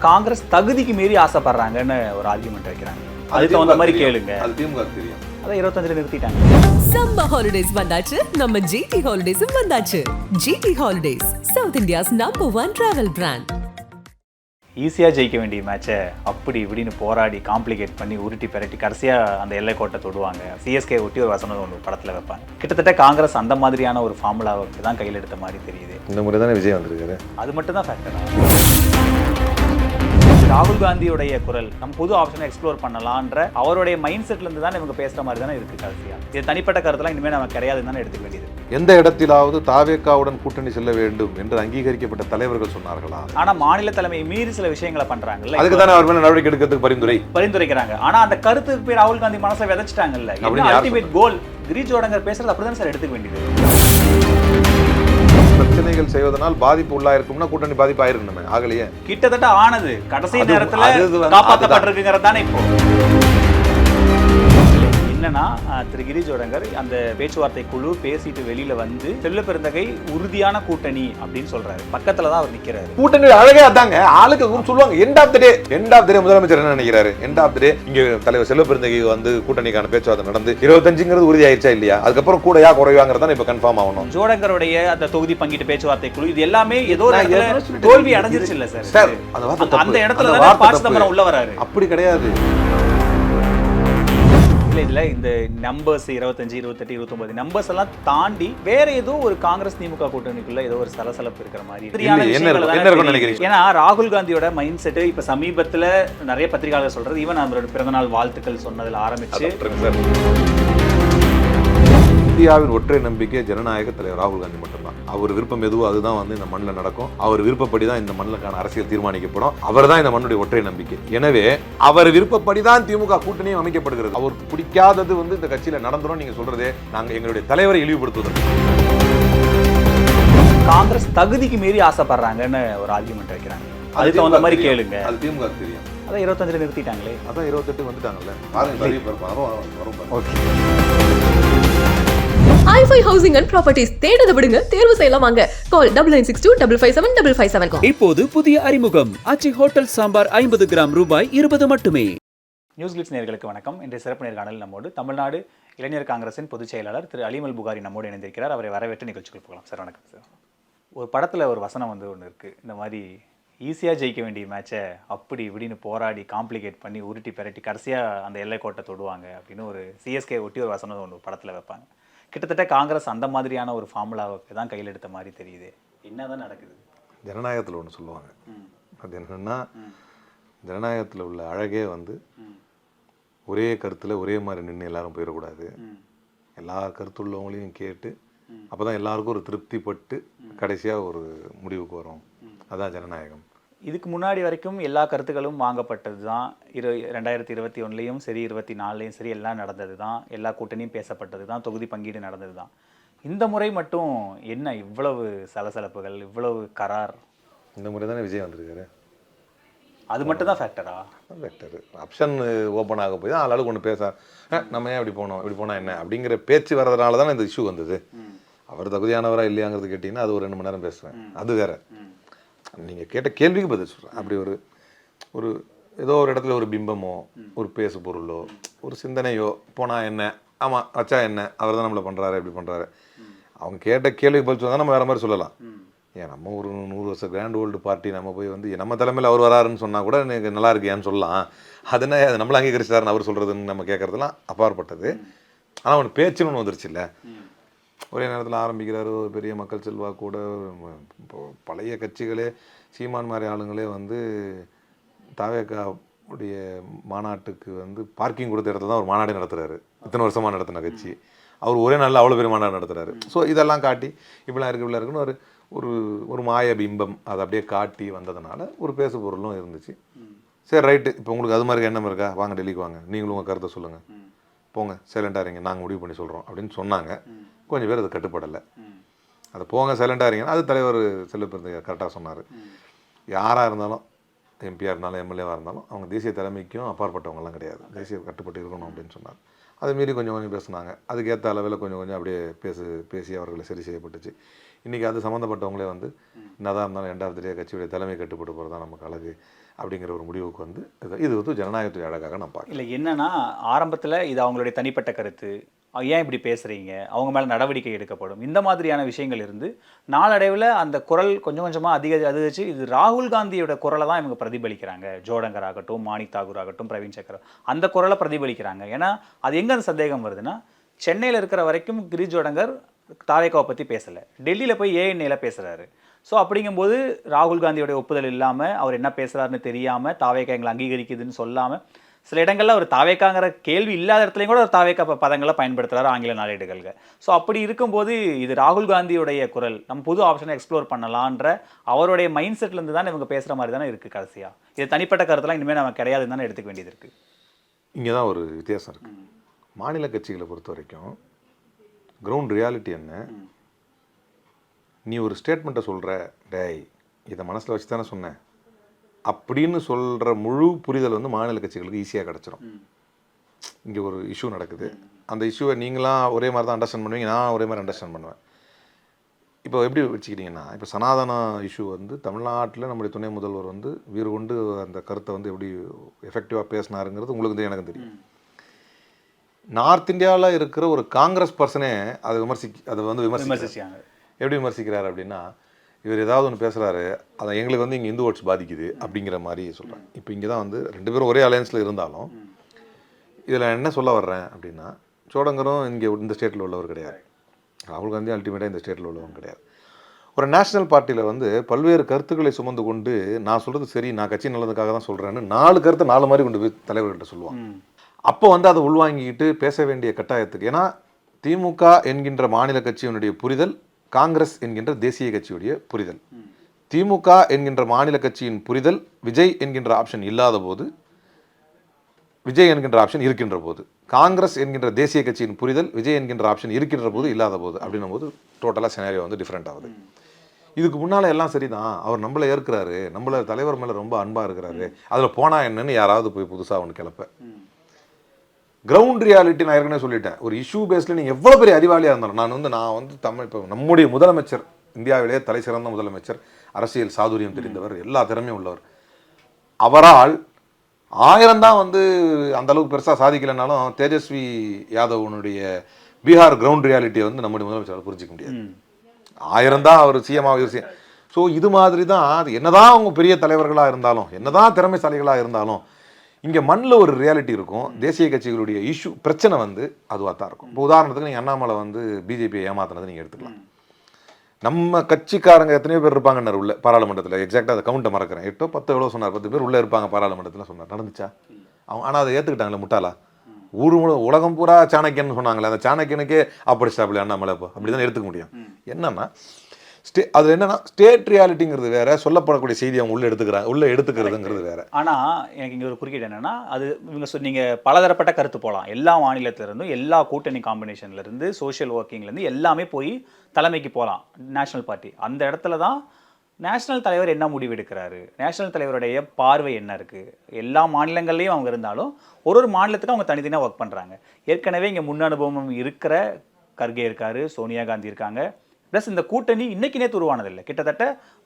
காங்கிரஸ் தகுதிக்கு மீறி ஆசைப்படுறாங்கன்னு ஒரு ஆர்குமெண்ட் வைக்கிறாங்க. அதுக்கு தகுந்த மாதிரி கேளுங்க. அது திமுக தெரியும். அதான் 25 நிறுத்திட்டாங்க. சம்மர் ஹாலிடேஸ் வந்தாச்சு, நம்ம ஜிடி ஹாலிடேஸும் வந்தாச்சு. GT holidays, south India's #1 travel brand. ஈஸியாக ஜெயிக்க வேண்டிய மேட்சை அப்படி இப்படின்னு போராடி காம்ப்ளிகேட் பண்ணி உருட்டி பெரட்டி கடைசியாக அந்த எல்லை கோட்டை தொடுவாங்க. சிஎஸ்கே ஒட்டி ஒரு வசனம் ஒன்று படத்தில் வைப்பாங்க. கிட்டத்தட்ட காங்கிரஸ் அந்த மாதிரியான ஒரு ஃபார்முலாவுக்கு தான் கையில் எடுத்த மாதிரி தெரியுது. இந்த முறை தானே விஜய் வந்திருக்காரு. அது மட்டும் தான் ஃபேக்டர். ராகுல் காந்தியுடைய குரல் நம்ம புது ஆப்ஷனை எக்ஸ்ப்ளோர் பண்ணலான்ற அவருடைய மைண்ட் செட்ல இருந்து தான் இவங்க பேசுற மாதிரி தானே இருக்கு. கடைசியா இது தனிப்பட்ட கருத்துலாம் இனிமேல் நம்ம கிடையாதுன்னு தானே எடுத்துக்க வேண்டியது. எந்த இடத்திலாவது தாவேகாவுடன் கூட்டணி செல்ல வேண்டும் என்று அங்கீகரிக்கப்பட்ட தலைவர்கள் சொன்னார்களா? ஆனா மாநில தலைமை மீறி சில விஷயங்களை பண்றாங்கல்ல, அதுக்கு தானே அவர் மேல நடவடிக்கை எடுக்கிறதுக்கு பரிந்துரைக்கிறாங்க. ஆனா அந்த கருத்துக்கு போய் ராகுல் காந்தி மனசுல விதைச்சிட்டாங்கல்ல. அல்டிமேட் கோல் கிரீஷ் ஜோடங்கர் பேசுறது அப்படிதான் சார் எடுத்துக்க வேண்டியது. பிரச்சனைகள் செய்வதனால் பாதிப்பு உள்ளாயிருக்கும்னா கூட்டணி பாதிப்பு ஆயிருக்கணுமே, ஆகலையே. கிட்டத்தட்ட ஆனது கடைசி நேரத்துல காப்பாற்றப்பட்டிருக்குங்கிறது தானே இப்போ என்னன்னா, திரு கிரீஷ் ஜோடங்கர் அந்த பேச்சுவார்த்தை குழு பேசிட்டு வெளியில வந்து செல்ல பெருந்தகை உறுதியான கூட்டணி அப்படின்னு சொல்றாரு. பக்கத்துல தான் அவர் நிக்கிறாரு. கூட்டணி அழகே அதாங்க. ஆளுக்கு சொல்லுவாங்க எண்ட் ஆஃப் தி டே முதலமைச்சர் என்ன நினைக்கிறாரு? எண்ட் ஆஃப் தி டே இங்க தலைவர் செல்வ பெருந்தகை வந்து கூட்டணிக்கான பேச்சுவார்த்தை நடந்து 25ங்கிறது உறுதி ஆயிடுச்சா இல்லையா? அதுக்கப்புறம் கூடயா குறைவாங்கிறதா இப்ப கன்ஃபார்ம் ஆகணும். ஜோடங்கருடைய அந்த தொகுதி பங்கீட்டு பேச்சுவார்த்தை குழு இது எல்லாமே ஏதோ தோல்வி அடைஞ்சிருச்சு இல்ல சார்? அந்த இடத்துல தான் உள்ள வராரு. அப்படி கிடையாது. இதுல இந்த நம்பர்ஸ் 25, 28, 29 நம்பர்ஸ் எல்லாம் தாண்டி வேற ஏதோ ஒரு காங்கிரஸ் திமுக கூட்டணிக்குள்ள ஏதோ ஒரு சலசலப்பு இருக்கிற மாதிரி. ஏன்னா ராகுல் காந்தியோட மைண்ட் செட் இப்ப சமீபத்துல நிறைய பத்திரிகையாளர் சொல்றது, ஈவன் அவரோட பிறந்தநாள் வாழ்த்துக்கள் சொன்னதுல ஆரம்பிச்சு இந்தியாவின் ஒற்றை நம்பிக்கை ஜனநாயக தலைவர் ராகுல் காந்தி மட்டும்தான். அவர் விருப்பம் எதுவோ அதுதான் வந்து இந்த மண்ணில் நடக்கும். அவர் விருப்பப்படி தான் இந்த மண்ணுக்கான அரசியல் தீர்மானிக்கப்படும். அவர் தான் இந்த மண்ணுடைய ஒற்றை நம்பிக்கை. எனவே அவர் விருப்பப்படி தான் திமுக கூட்டணியும் அமைக்கப்படுகிறது. அவருக்கு பிடிக்காதது வந்து இந்த கட்சியில நடந்துரும். நீங்க சொல்றதே நாங்க எங்களுடைய தலைவரை இழிவுபடுத்துவது. காங்கிரஸ் தகுதிக்கு மீறி ஆசைப்படுறாங்கன்னு ஒரு ஆர்குமெண்ட் வைக்கிறாங்க. அதுக்கு தகுந்த மாதிரி கேளுங்க. அது திமுக தெரியும். அதான் 25 நிறுத்திட்டாங்களே. அதான் 28 வந்துட்டாங்கல்ல. i5 Housing and Properties தேடுத விடுங்க, தேர்வு செய்யலாம். வாங்க. கால் 9962557557. இப்போது புதிய அறிமுகம் ஆச்சி ஹோட்டல் சாம்பார் 50 கிராம் ரூபாய் 20 மட்டுமே. நியூஸ் கிளிட்ஸ் நேயர்களுக்கு வணக்கம். இன்றைய சிறப்பு நேர்காணல் நம்மோடு தமிழ்நாடு இளைஞர் காங்கிரசின் பொதுச் செயலாளர் திரு அலிமல் புகாரி நம்மோடு இணைந்திருக்கிறார். அவரை வரவேற்று நிகழ்ச்சிக்கு போகலாம். சார் வணக்கம் சார். ஒரு படத்தில் ஒரு வசனம் வந்து ஒன்று இருக்குது, இந்த மாதிரி ஈஸியாக ஜெயிக்க வேண்டிய மேட்சை அப்படி இப்படின்னு போராடி காம்ப்ளிகேட் பண்ணி உருட்டி பெரட்டி கடைசியாக அந்த எல்லை கோட்டை தொடுவாங்க அப்படின்னு ஒரு சிஎஸ்கே ஒட்டி ஒரு வசனம் ஒன்று படத்தில் வைப்பாங்க. கிட்டத்தட்ட காங்கிரஸ் அந்த மாதிரியான ஒரு ஃபார்முலாவுக்கு தான் கையில் எடுத்த மாதிரி தெரியுது. என்னதான் நடக்குது? ஜனநாயகத்தில் ஒன்று சொல்லுவாங்க. அது என்னன்னா, ஜனநாயகத்தில் உள்ள அழகே வந்து ஒரே கருத்தில் ஒரே மாதிரி நின்று எல்லாரும் போயிடக்கூடாது. எல்லா கருத்துள்ளவங்களையும் கேட்டு அப்போ தான் எல்லாருக்கும் ஒரு திருப்திப்பட்டு கடைசியாக ஒரு முடிவுக்கு வரும். அதுதான் ஜனநாயகம். இதுக்கு முன்னாடி வரைக்கும் எல்லா கருத்துக்களும் வாங்கப்பட்டது தான். 2021லையும் சரி 24லையும் சரி எல்லாம் நடந்தது தான். எல்லா கூட்டணியும் பேசப்பட்டது தான். தொகுதி பங்கீடு நடந்தது தான். இந்த முறை மட்டும் என்ன இவ்வளவு சலசலப்புகள், இவ்வளவு கரார்? இந்த முறை தானே விஜய் வந்திருக்காரு. அது மட்டும் தான் ஃபேக்டரா? ஃபேக்டர். ஆப்ஷன் ஓப்பன் ஆக போய் தான் ஆளாளுக்கு ஒன்று பேச, நம்ம ஏன் இப்படி போனோம், இப்படி போனால் என்ன அப்படிங்கிற பேச்சு வர்றதுனால தானே இந்த இஷ்யூ வந்தது. அவர் தகுதியானவரா இல்லையாங்கிறது கேட்டிங்கன்னா அது ஒரு 2 மணி நேரம் பேசுவேன். அது வேற. நீங்கள் கேட்ட கேள்விக்கு பதில் சொல்கிறேன். அப்படி ஒரு ஏதோ ஒரு இடத்துல ஒரு பிம்பமோ ஒரு பேசு பொருளோ ஒரு சிந்தனையோ போனால் என்ன, ஆமாம் வச்சா என்ன, அவர் தான் நம்மளை பண்ணுறாரு இப்படி பண்ணுறாரு, அவங்க கேட்ட கேள்விக்கு பதில் சொன்னால் நம்ம வேறு மாதிரி சொல்லலாம். ஏன் நம்ம ஒரு 100 வருஷம் கிராண்ட் ஓல்டு பார்ட்டி நம்ம போய் வந்து நம்ம தலைமையில் அவர் வராருன்னு சொன்னால் கூட எனக்கு நல்லா இருக்கு ஏன்னு சொல்லலாம். அதுனா அது நம்மள அங்கீகரிச்சாருன்னு அவர் சொல்கிறதுன்னு நம்ம கேட்குறதுலாம் அப்பாற்பட்டது. ஆனால் அவனுக்கு பேச்சுன்னு ஒன்று வந்துருச்சு இல்லை. ஒரே நேரத்தில் ஆரம்பிக்கிறாரு ஒரு பெரிய மக்கள் செல்வா கூட. பழைய கட்சிகளே சீமான் மாதிரி ஆளுங்களே வந்து தாவேகா உடைய மாநாட்டுக்கு வந்து பார்க்கிங் கொடுத்த இடத்துல தான் ஒரு மாநாடு நடத்துகிறாரு. இத்தனை வருஷமாக நடத்தின கட்சி அவர் ஒரே நாளில் அவ்வளோ பெரிய மாநாடு நடத்துகிறாரு. ஸோ இதெல்லாம் காட்டி இப்படிலாம் இருக்குது இப்படிலாம் இருக்குன்னு ஒரு ஒரு மாய பிம்பம் அதை அப்படியே காட்டி வந்ததுனால ஒரு பேசு பொருளும் இருந்துச்சு. சரி ரைட்டு, இப்போ உங்களுக்கு அது மாதிரி எண்ணம் இருக்கா, வாங்க டெல்லிக்கு வாங்க, நீங்களும் உங்கள் கருத்தை சொல்லுங்கள், போங்க சைலண்டாக இருங்க, நாங்கள் முடிவு பண்ணி சொல்கிறோம் அப்படின்னு சொன்னாங்க. கொஞ்சம் பேர் அது கட்டுப்படலை. அது போங்க சைலண்டாக இருங்கன்னா அது தலைவர் செல்வ பெருந்தகை கரெக்டாக சொன்னார். யாராக இருந்தாலும் எம்பியாக இருந்தாலும் எம்எல்ஏவாக இருந்தாலும் அவங்க தேசிய தலைமைக்கும் அப்பாற்பட்டவங்கலாம் கிடையாது, தேசிய கட்டுப்பட்டு இருக்கணும் அப்படின்னு சொன்னார். அதை மீறி கொஞ்சம் பேசினாங்க. அதுக்கேற்ற அளவில் கொஞ்சம் அப்படியே பேசி அவர்களை சரி செய்யப்பட்டுச்சு. இன்றைக்கி அது சம்மந்தப்பட்டவங்களே வந்து என்னதான் இருந்தாலும் 2வது கட்சியுடைய தலைமை கட்டுப்பட்டு போகிறது தான் நமக்கு அழகு அப்படிங்கிற ஒரு முடிவுக்கு வந்து இது வந்து ஜனநாயகத்துடைய அழகாக நான் பார்க்குறேன். இல்லை என்னன்னா ஆரம்பத்தில் இது அவங்களுடைய தனிப்பட்ட கருத்து, ஏன் இப்படி பேசுகிறீங்க, அவங்க மேலே நடவடிக்கை எடுக்கப்படும், இந்த மாதிரியான விஷயங்கள் இருந்து நாளடைவில் அந்த குரல் கொஞ்சம் கொஞ்சமாக அதிகரிச்சு இது ராகுல் காந்தியோட குரலை தான் இவங்க பிரதிபலிக்கிறாங்க. ஜோடங்கர் ஆகட்டும், மாணிக் தாகூர் ஆகட்டும், பிரவீன் சக்கர் அந்த குரலை பிரதிபலிக்கிறாங்க. ஏன்னா அது எங்கே அந்த சந்தேகம் வருதுன்னா, சென்னையில் இருக்கிற வரைக்கும் கிரீஷ் ஜோடங்கர் தாவேக்காவை பற்றி பேசலை, டெல்லியில் போய் ஏஎன்ஏல பேசுகிறாரு. ஸோ அப்படிங்கும்போது ராகுல் காந்தியோடைய ஒப்புதல் இல்லாமல் அவர் என்ன பேசுகிறாருன்னு தெரியாமல் தாவேக்கா எங்களை அங்கீகரிக்குதுன்னு சொல்லாமல் சில இடங்களில் அவர் தாவேக்காங்கிற கேள்வி இல்லாத இடத்துலையும் கூட ஒரு தாவேக்கா பதங்களை பயன்படுத்துகிறார் ஆங்கில நாளேடுகளுக்கு. ஸோ அப்படி இருக்கும்போது இது ராகுல் காந்தியுடைய குரல், நம்ம புது ஆப்ஷனை எக்ஸ்ப்ளோர் பண்ணலான்ற அவருடைய மைண்ட் செட்லேருந்து தானே இவங்க பேசுகிற மாதிரி தானே இருக்குது. கடைசியாக இது தனிப்பட்ட கருத்தெல்லாம் இனிமேல் நம்ம கிடையாதுன்னு தானே எடுத்துக்க வேண்டியது இருக்குது. இங்கே தான் ஒரு வித்தியாசம் இருக்குது. மாநில கட்சிகளை பொறுத்த வரைக்கும் கிரவுண்ட் ரியாலிட்டி என்ன, நீ ஒரு ஸ்டேட்மெண்ட்டை சொல்கிற, டேய் இதை மனசில் வச்சு தானே சொன்னேன் அப்படின்னு சொல்கிற முழு புரிதல் வந்து மாநில கட்சிகளுக்கு ஈஸியாக கிடச்சிரும். இங்கே ஒரு இஷ்யூ நடக்குது, அந்த இஷ்யூவை நீங்களாம் ஒரே மாதிரி தான் அண்டர்ஸ்டாண்ட் பண்ணுவீங்க, நான் ஒரே மாதிரி அண்டர்ஸ்டாண்ட் பண்ணுவேன். இப்போ எப்படி வச்சுக்கிட்டிங்கன்னா, இப்போ சனாதன இஷ்யூ வந்து தமிழ்நாட்டில் நம்முடைய துணை முதல்வர் வந்து வீறு கொண்டு அந்த கருத்தை வந்து எப்படி எஃபெக்டிவாக பேசினாருங்கிறது உங்களுக்கு தெரியும், எனக்கு தெரியும். நார்த் இந்தியாவில் இருக்கிற ஒரு காங்கிரஸ் பர்சனே அதை விமர்சிச்சாங்க. எப்படி விமர்சிக்கிறாரு அப்படின்னா, இவர் ஏதாவது ஒன்று பேசுகிறாரு, அதை எங்களுக்கு வந்து இங்கே இந்து ஓட்ஸ் பாதிக்குது அப்படிங்கிற மாதிரி சொல்கிறாங்க. இப்போ இங்கே தான் வந்து 2 பேரும் ஒரே அலையன்ஸில் இருந்தாலும் இதில் என்ன சொல்ல வர்றேன் அப்படின்னா, சோடங்கரும் இங்கே இந்த ஸ்டேட்டில் உள்ளவர் கிடையாது, ராகுல் காந்தி அல்டிமேட்டாக இந்த ஸ்டேட்டில் உள்ளவங்க கிடையாது. ஒரு நேஷனல் பார்ட்டியில் வந்து பல்வேறு கருத்துக்களை சுமந்து கொண்டு நான் சொல்கிறது சரி, நான் கட்சி நல்லதுக்காக தான் சொல்கிறேன்னு 4 கருத்தை 4 மாதிரி கொண்டு போய் தலைவர்கள்ட்ட சொல்லுவாங்க. அப்போ வந்து அதை உள்வாங்கிக்கிட்டு பேச வேண்டிய கட்டாயத்துக்கு, ஏன்னா திமுக என்கின்ற மாநில கட்சியினுடைய புரிதல் காங்கிரஸ் என்கின்ற தேசிய கட்சியுடைய புரிதல், திமுக என்கின்ற மாநில கட்சியின் புரிதல் விஜய் என்கின்ற ஆப்ஷன் இல்லாத போது, விஜய் என்கின்ற ஆப்ஷன் இருக்கின்ற போது, காங்கிரஸ் என்கின்ற தேசிய கட்சியின் புரிதல் விஜய் என்கின்ற ஆப்ஷன் இருக்கின்ற போது இல்லாத போது அப்படின்னும் போது டோட்டலாக சினாரியோ வந்து டிஃப்ரெண்ட் ஆகுது. இதுக்கு முன்னால் எல்லாம் சரிதான், அவர் நம்மளை ஏற்கிறாரு, நம்மளை தலைவர் மேலே ரொம்ப அன்பாக இருக்கிறாரு, அதில் போனால் என்னன்னு யாராவது போய் புதுசாக ஒன்று கிளப்ப. கிரவுண்ட் ரியாலிட்டி நான் ஏற்கனவே சொல்லிட்டேன். ஒரு இஷ்யூ பேஸில் நீங்கள் எவ்வளோ பெரிய அறிவாளியாக இருந்தாலும், நான் வந்து தமிழ் இப்போ நம்முடைய முதலமைச்சர், இந்தியாவிலே தலை சிறந்த முதலமைச்சர், அரசியல் சாதுரியம் தெரிந்தவர், எல்லா திறமையும் உள்ளவர், அவரால் 1000 தான் வந்து அந்த அளவுக்கு பெருசாக சாதிக்கலைனாலும் தேஜஸ்வி யாதவனுடைய பீகார் கிரவுண்ட் ரியாலிட்டியை வந்து நம்முடைய முதலமைச்சரால் புரிஞ்சிக்க முடியாது. 1000 தான் அவர் சிஎம்மாக. ஸோ இது மாதிரி தான், அது என்னதான் அவங்க பெரிய தலைவர்களாக இருந்தாலும், என்னதான் திறமைசாலிகளாக இருந்தாலும், இங்கே மண்ணில் ஒரு ரியாலிட்டி இருக்கும். தேசிய கட்சிகளுடைய இஷ்யூ பிரச்சனை வந்து அதுவாக தான் இருக்கும். இப்போ உதாரணத்துக்கு நீங்கள் அண்ணாமலை வந்து பிஜேபியை ஏமாத்தினதை நீங்கள் எடுத்துக்கலாம். நம்ம கட்சிக்காரங்க எத்தனையோ பேர் இருப்பாங்கன்னாரு உள்ள பாராளுமன்றத்தில், எக்ஸாக்டாக அதை கவுண்ட்டை மறக்கிறேன், 8 10 எவ்வளோ சொன்னார், 10 பேர் உள்ளே இருப்பாங்க பாராளுமன்றத்தில் சொன்னார். நடந்துச்சா? அவங்க ஆனால் அதை ஏற்றுக்கிட்டாங்களே முட்டாளா? உலகம் பூரா சாணக்கியன்னு சொன்னாங்களே, அந்த சாணக்கியனுக்கே ஆப்படிச்சாப்பில் அண்ணாமலை இப்போ அப்படி தான் எடுத்துக்க முடியும். என்னன்னா அது என்னன்னா ஸ்டேட் ரியாலிட்டிங்கிறது வேற, சொல்லப்படக்கூடிய செய்தி அவங்க உள்ள எடுத்துக்கிறதுங்கிறது வேற. ஆனால் எனக்கு இங்கே ஒரு குறுக்கீடு என்னன்னா, அது இவங்க நீங்கள் பலதரப்பட்ட கருத்து போகலாம், எல்லா மாநிலத்திலிருந்தும் எல்லா கூட்டணி காம்பினேஷன்லேருந்து சோஷியல் ஒர்க்கிங்லேருந்து எல்லாமே போய் தலைமைக்கு போகலாம். நேஷனல் பார்ட்டி அந்த இடத்துல தான் நேஷனல் தலைவர் என்ன முடிவு எடுக்கிறாரு, நேஷனல் தலைவருடைய பார்வை என்ன இருக்குது. எல்லா மாநிலங்கள்லேயும் அவங்க இருந்தாலும் ஒரு மாநிலத்துக்கு அவங்க தனித்தனியாக ஒர்க் பண்ணுறாங்க. ஏற்கனவே இங்கே முன் அனுபவம் இருக்கிற கர்கே இருக்காரு, சோனியா காந்தி இருக்காங்க. ப்ளஸ் இந்த கூட்டணி இன்னைக்கு நேற்று உருவானதில்லை, கிட்டத்தட்ட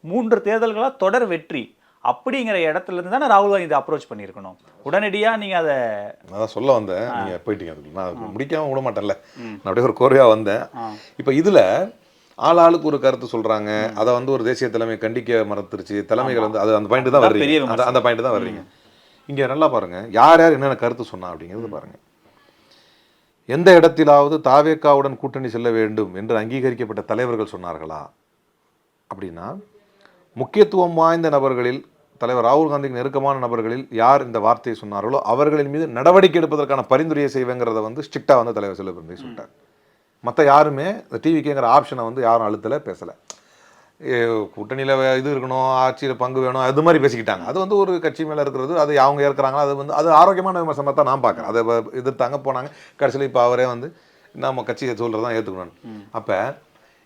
3 தேர்தல்களாக தொடர் வெற்றி. அப்படிங்கிற இடத்துல இருந்து தானே ராகுல் காந்தி இதை அப்ரோச் பண்ணியிருக்கணும். உடனடியாக நீங்கள் அதை அதான் சொல்ல வந்தேன், நீங்கள் போயிட்டீங்க. நான் முடிக்காமல் விட மாட்டேன்ல, நான் அப்படியே ஒரு கோர்வையாக வந்தேன். இப்போ இதில் ஆளுக்கு ஒரு கருத்து சொல்கிறாங்க, அதை வந்து ஒரு தேசிய தலைமை கண்டிக்க மறந்துருச்சு, தலைமைகள் வந்து அது அந்த பாயிண்ட் தான் வர்றீங்க, அந்த பாயிண்ட் தான் வர்றீங்க. இங்கே நல்லா பாருங்கள், யார் யார் என்னென்ன கருத்து சொன்னா அப்படிங்கிறது பாருங்கள். எந்த இடத்திலாவது தாவேக்காவுடன் கூட்டணி செல்ல வேண்டும் என்று அங்கீகரிக்கப்பட்ட தலைவர்கள் சொன்னார்களா அப்படின்னா, முக்கியத்துவம் வாய்ந்த நபர்களில் தலைவர் ராகுல் காந்திக்கு நெருக்கமான நபர்களில் யார் இந்த வார்த்தையை சொன்னார்களோ அவர்களின் மீது நடவடிக்கை எடுப்பதற்கான பரிந்துரையை செய்வேங்கிறத வந்து ஸ்ட்ரிக்டாக வந்து தலைவர் செல்வபிரந்தை சொல்லிட்டார். மற்ற யாருமே இந்த டிவிக்குங்கிற ஆப்ஷனை வந்து யாரும் அழுத்தலை, பேசலை. கூட்டணியில் இது இருக்கணும், ஆட்சியில் பங்கு வேணும், அது மாதிரி பேசிக்கிட்டாங்க. அது வந்து ஒரு கட்சி மேலே இருக்கிறது, அது அவங்க ஏற்கிறாங்களா, அது வந்து அது ஆரோக்கியமான விமர்சனமாக தான் நான் பார்க்குறேன். அதை எதிர்த்தாங்க போனாங்க, கடைசியில் இப்போ அவரே வந்து நம்ம கட்சியை சொல்கிறது தான் ஏற்றுக்கணும். அப்போ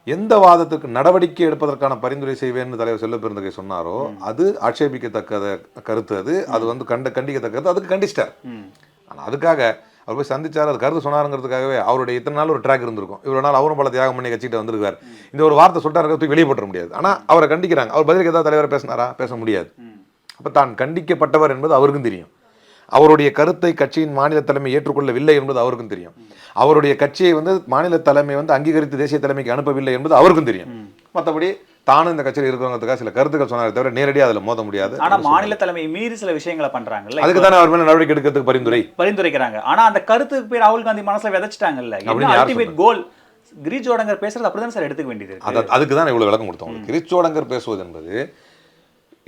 எந்த வாதத்துக்கு நடவடிக்கை எடுப்பதற்கான பரிந்துரை செய்வேன்னு தலைவர் செல்வபெருந்தகை சொன்னாரோ அது ஆட்சேபிக்கத்தக்க கருத்து, அது வந்து கண்டிக்கத்தக்கது, அதுக்கு கண்டிச்சிட்டார். ஆனால் அதுக்காக அவர் போய் சந்திச்சார், அது கருத்து சொன்னாருங்கிறதுக்காகவே அவருடைய இத்தனை நாள் ஒரு ட்ராக் இருந்திருக்கும். இவ்வளோ நாள் அவரும் பல தியாகம் பண்ணி கட்சிக்கிட்ட வந்திருக்காரு. இந்த ஒரு வார்த்தை சொல்லிட்டாரு, தூக்கி வெளியே போட்டுற முடியாது. ஆனால் அவரை கண்டிக்கிறாங்க. அவர் பதிலுக்கு ஏதாவது தலைவரை பேசினாரா? பேச முடியாது. அப்போ தான் கண்டிக்கப்பட்டவர் என்பது அவருக்கும் தெரியும். அவருடைய கருத்தை கட்சியின் மாநில தலைமை ஏற்றுக்கொள்ளவில்லை என்பது அவருக்கும் தெரியும். அவருடைய கட்சியை வந்து மாநில தலைமை வந்து அங்கீகரித்து தேசிய தலைமைக்கு அனுப்பவில்லை என்பது அவருக்கும் தெரியும். மற்றபடி தானும் இந்த கட்சியில் இருக்கிறவங்களுக்காக சில கருத்துக்கள் சொன்னாரே தவிர நேரடியாக அதில் மோத முடியாது. ஆனா மாநில தலைமை மீறி சில விஷயங்களை பண்றாங்கல்ல, அதுக்கு தானே அவர் மேல நடவடிக்கை எடுக்கிறதுக்கு பரிந்துரைக்கிறாங்க. ஆனா அந்த கருத்துக்கு பேர் ராகுல் காந்தி மனசுல விதைச்சிட்டாங்கல்ல. அல்டிமேட் கோல் கிரீஷ் ஜோடங்கர் பேசுறது அப்படிதான் சார் எடுத்துக்க வேண்டியது. அதுக்கு தான் இவ்வளவு விளக்கம் கொடுத்தோம். கிரீஷ் ஜோடங்கர் பேசுவது என்பது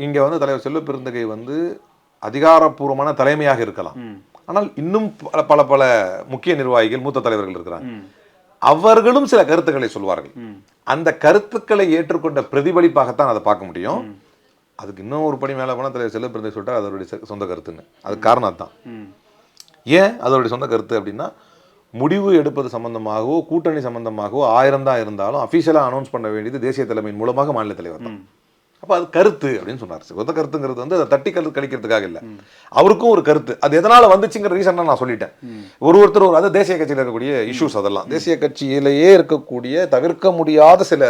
இங்க வந்து தலைவர் செல்வ பெருந்தகை வந்து அதிகாரப்பூர்வமான தலைமையாக இருக்கலாம். ஆனால் இன்னும் பல பல முக்கிய நிர்வாகிகள் மூத்த தலைவர்கள் இருக்கிறாங்க. அவர்களும் சில கருத்துக்களை சொல்வார்கள். அந்த கருத்துக்களை ஏற்றுக்கொண்ட பிரதிபலிப்பாகத்தான் அதை பார்க்க முடியும். அதுக்கு இன்னும் ஒரு படி மேலே போனால் தலைவர் செல்வ பெருந்தகை சொல்லிட்டு அதோடைய சொந்த கருத்துன்னு. அதுக்கு காரணம் தான். ஏன் அதோடைய சொந்த கருத்து அப்படின்னா, முடிவு எடுப்பது சம்பந்தமாகவோ கூட்டணி சம்பந்தமாகவோ 1000 தான் இருந்தாலும் அஃபீஷியலாக அனௌன்ஸ் பண்ண வேண்டியது தேசிய தலைமையின் மூலமாக மாநில தலைவர் தான். அப்போ அது கருத்து அப்படின்னு சொன்னார். சொந்த கருத்துங்கிறது வந்து அதை தட்டி கழிக்கிறதுக்காக இல்லை, அவருக்கும் ஒரு கருத்து. அது எதனால வந்துச்சுங்கிற ரீசன் நான் சொல்லிட்டேன். ஒருத்தர் அது தேசிய கட்சியில் இருக்கக்கூடிய இஷ்யூஸ், அதெல்லாம் தேசிய கட்சியிலேயே இருக்கக்கூடிய தவிர்க்க முடியாத சில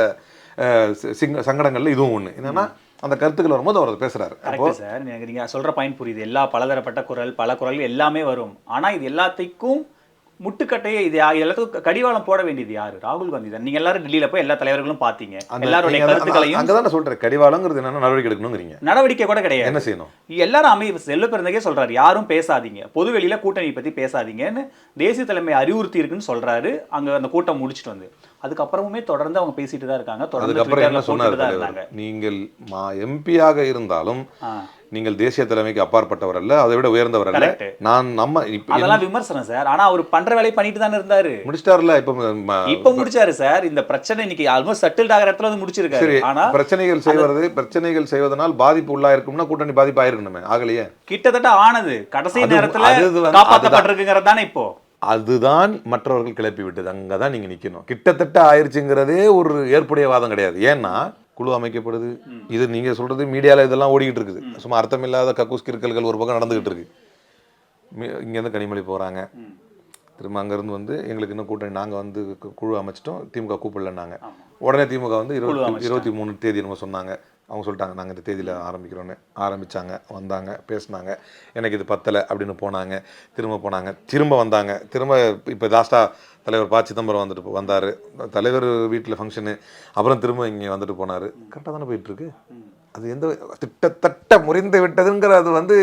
சங்கடங்கள்ல இதுவும் ஒண்ணு. என்னன்னா அந்த கருத்துக்கள் வரும்போது அவர் பேசுறாரு. அப்போ சார் நீங்க சொல்ற பாயிண்ட் புரியுது. எல்லா பலதரப்பட்ட குரல், பல குரல் எல்லாமே வரும். ஆனா இது எல்லாத்தையும் முட்டுக்கட்டையே இது எல்லாத்துக்கும் கடிவாளம் போட வேண்டியது யாரு? ராகுல் காந்தி தான். நீங்க எல்லாரும் டெல்லியில போய் எல்லா தலைவர்களும் பாத்தீங்க. எல்லாருடைய கருத்துக்களையும் அங்கதான் சொல்றேன். கடிவாளங்கிறது என்னன்னா நடவடிக்கை எடுக்கணுங்கிறீங்க. நடவடிக்கை கூட கிடையாது. என்ன செய்யணும்? எல்லாரும் செல்வ பெருந்தகே சொல்றாரு, யாரும் பேசாதீங்க, பொது வெளியில கூட்டணி பத்தி பேசாதீங்கன்னு தேசிய தலைமை அறிவுறுத்தி இருக்குன்னு சொல்றாரு. அங்க அந்த கூட்டம் முடிச்சுட்டு வந்து அதுக்கப்புறமுமே தொடர்ந்து அவங்க பேசிட்டு தான் இருக்காங்க. அதுக்கப்புறம் என்ன சொன்னாரு? நீங்கள் எம்பியாக இருந்தாலும் நீங்கள் தேசிய தலைமைக்கு அப்பாற்பட்டவர் அல்ல, அதை விட உயர்ந்தவர் அல்ல. நான் நம்ம அதெல்லாம் விமர்சனம் சார். ஆனா அவர் பண்ற வேலையை பண்ணிட்டு தானே இருந்தாரு. முடிச்சிட்டாருல. இப்ப முடிச்சாரு சார். இந்த பிரச்சனை இன்னைக்கு ஆல்மோஸ்ட் செட்டில்ட் ஆகிற இடத்துல வந்து முடிச்சிருக்காரு. ஆனா பிரச்சனைகள் செய்வதனால் பாதிப்பு உள்ளாயிருக்கும்னா கூட்டணி பாதிப்பு ஆயிருக்கணுமே, ஆகலையே. கிட்டத்தட்ட ஆனது கடைசி நேரத்துல காப்பாற்றப்பட்டிருக்குங்கிறது தானே இப்போ. அதுதான் மற்றவர்கள் கிளப்பி விட்டது. அங்கதான் நீங்க நிக்கணும். கிட்டத்தட்ட ஆயிருச்சுங்கிறதே ஒரு ஏற்புடைய வாதம் கிடையாது. ஏன்னா குழு அமைக்கப்படுது. இது நீங்க சொல்றது மீடியால இதெல்லாம் ஓடிக்கிட்டு இருக்குது. சும்மா அர்த்தமில்லாத கக்கூஸ் கிறுக்கல்கள் ஒரு பக்கம் நடந்துகிட்டு இருக்கு. இங்கேருந்து கனிமொழி போறாங்க, திரும்ப அங்கேருந்து வந்து எங்களுக்கு இன்னும் கூட்டணி நாங்கள் வந்து குழு அமைச்சிட்டோம், திமுக கூப்பிடலன்னாங்க. உடனே திமுக வந்து 23 தேதி என்னமோ சொன்னாங்க. அவங்க சொல்லிட்டாங்க நாங்கள் இந்த தேதியில் ஆரம்பிக்கிறோன்னு. ஆரம்பித்தாங்க, வந்தாங்க, பேசினாங்க. எனக்கு இது பத்தலை அப்படின்னு போனாங்க, திரும்ப வந்தாங்க. திரும்ப இப்போ லாஸ்ட்டாக தலைவர் ப. சிதம்பரம் வந்தார். தலைவர் வீட்டில் ஃபங்க்ஷனு, அப்புறம் திரும்ப இங்கே வந்துட்டு போனார். கரெக்டாக தானே போயிட்டுருக்கு. அது எந்த திட்டத்தட்ட முறிந்து விட்டதுங்கிற அது வந்து